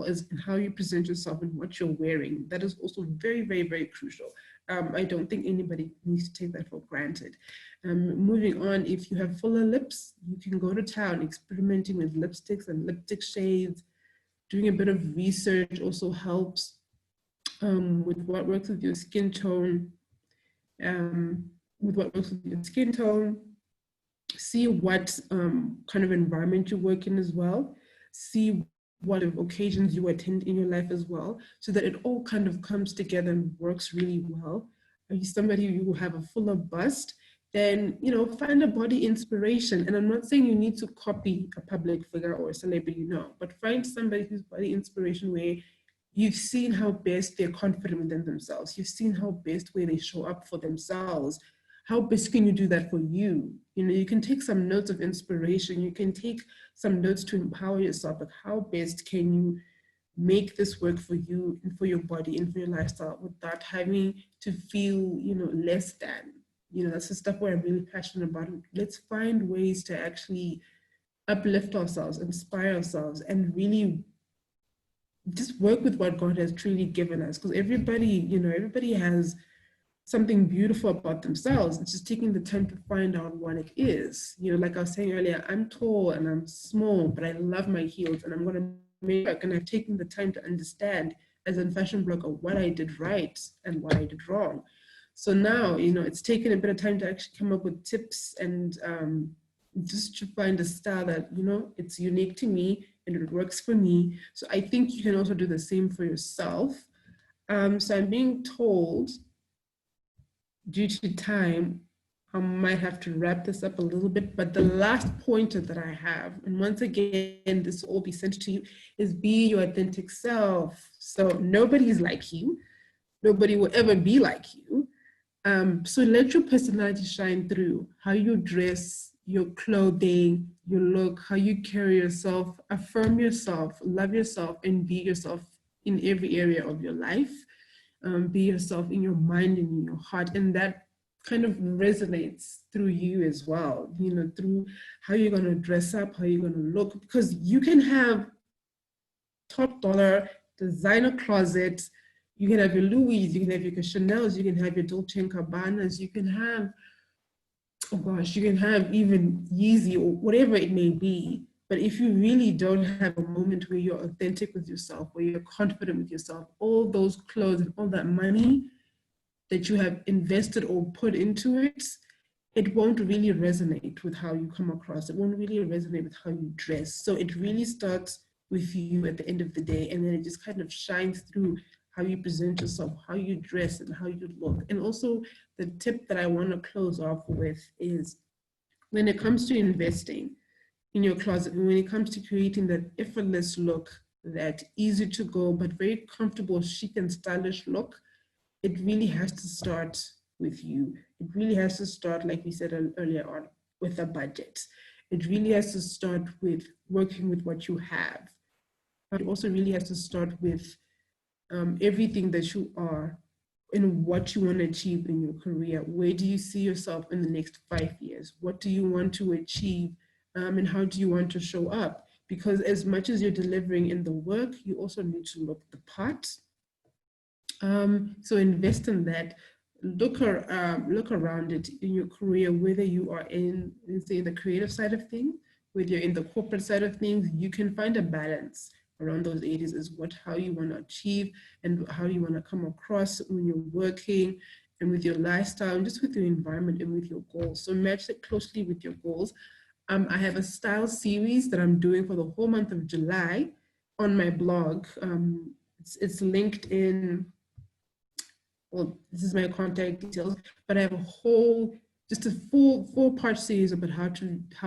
is in how you present yourself and what you're wearing. That is also very, very, very crucial. I don't think anybody needs to take that for granted. Moving on, if you have fuller lips, you can go to town experimenting with lipsticks and lipstick shades. Doing a bit of research also helps with what works with your skin tone. See what kind of environment you work in as well. See what occasions you attend in your life as well, so that it all kind of comes together and works really well. Are you somebody who have a fuller bust? Then, find a body inspiration. And I'm not saying you need to copy a public figure or a celebrity, no, but find somebody whose body inspiration where you've seen how best they're confident within themselves. You've seen how best way they show up for themselves. How best can you do that for you? You can take some notes of inspiration. You can take some notes to empower yourself. Like, how best can you make this work for you and for your body and for your lifestyle without having to feel, less than? That's the stuff where I'm really passionate about. Let's find ways to actually uplift ourselves, inspire ourselves, and really just work with what God has truly given us. Because everybody has something beautiful about themselves. It's just taking the time to find out what it is. Like I was saying earlier, I'm tall and I'm small, but I love my heels and I'm going to make work. And I've taken the time to understand as a fashion blogger what I did right and what I did wrong. So now, it's taken a bit of time to actually come up with tips and just to find a style that, it's unique to me and it works for me. So I think you can also do the same for yourself. So I'm being told, due to time, I might have to wrap this up a little bit, but the last pointer that I have, and once again, this will all be sent to you, is be your authentic self. So nobody is like you. Nobody will ever be like you. So let your personality shine through. How you dress, your clothing, your look, how you carry yourself, affirm yourself, love yourself, and be yourself in every area of your life. Be yourself in your mind and in your heart, and that kind of resonates through you as well, through how you're going to dress up, how you're going to look, because you can have top dollar designer closet, you can have your Louis, you can have your Chanel's, you can have your Dolce & Gabbanas, you can have, you can have even Yeezy or whatever it may be. But if you really don't have a moment where you're authentic with yourself, where you're confident with yourself, all those clothes and all that money that you have invested or put into it, it won't really resonate with how you come across. It won't really resonate with how you dress. So it really starts with you at the end of the day, and then it just kind of shines through how you present yourself, how you dress, and how you look. And also the tip that I want to close off with is, when it comes to investing in your closet, and when it comes to creating that effortless look, that easy to go but very comfortable, chic and stylish look, it really has to start with you. It really has to start, like we said earlier on, with a budget. It really has to start with working with what you have. It also really has to start with everything that you are and what you want to achieve in your career. Where do you see yourself in the next 5 years? What do you want to achieve? And how do you want to show up? Because as much as you're delivering in the work, you also need to look the part. So invest in that. Look around it in your career, whether you are in, let's say, the creative side of things, whether you're in the corporate side of things. You can find a balance around those areas, is how you want to achieve and how you want to come across when you're working, and with your lifestyle, and just with your environment and with your goals. So match it closely with your goals. I have a style series that I'm doing for the whole month of July on my blog. It's linked in, well, this is my contact details, but I have a whole, just a full 4-part series about how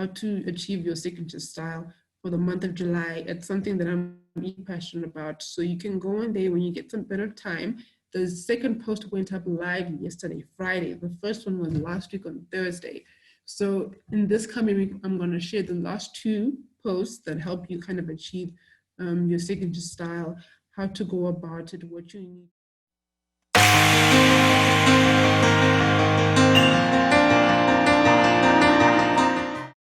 to achieve your signature style for the month of July. It's something that I'm really passionate about. So you can go on there when you get some better time. The second post went up live yesterday, Friday. The first one was last week on Thursday. So in this coming week, I'm going to share the last 2 posts that help you kind of achieve your signature style, how to go about it, what you need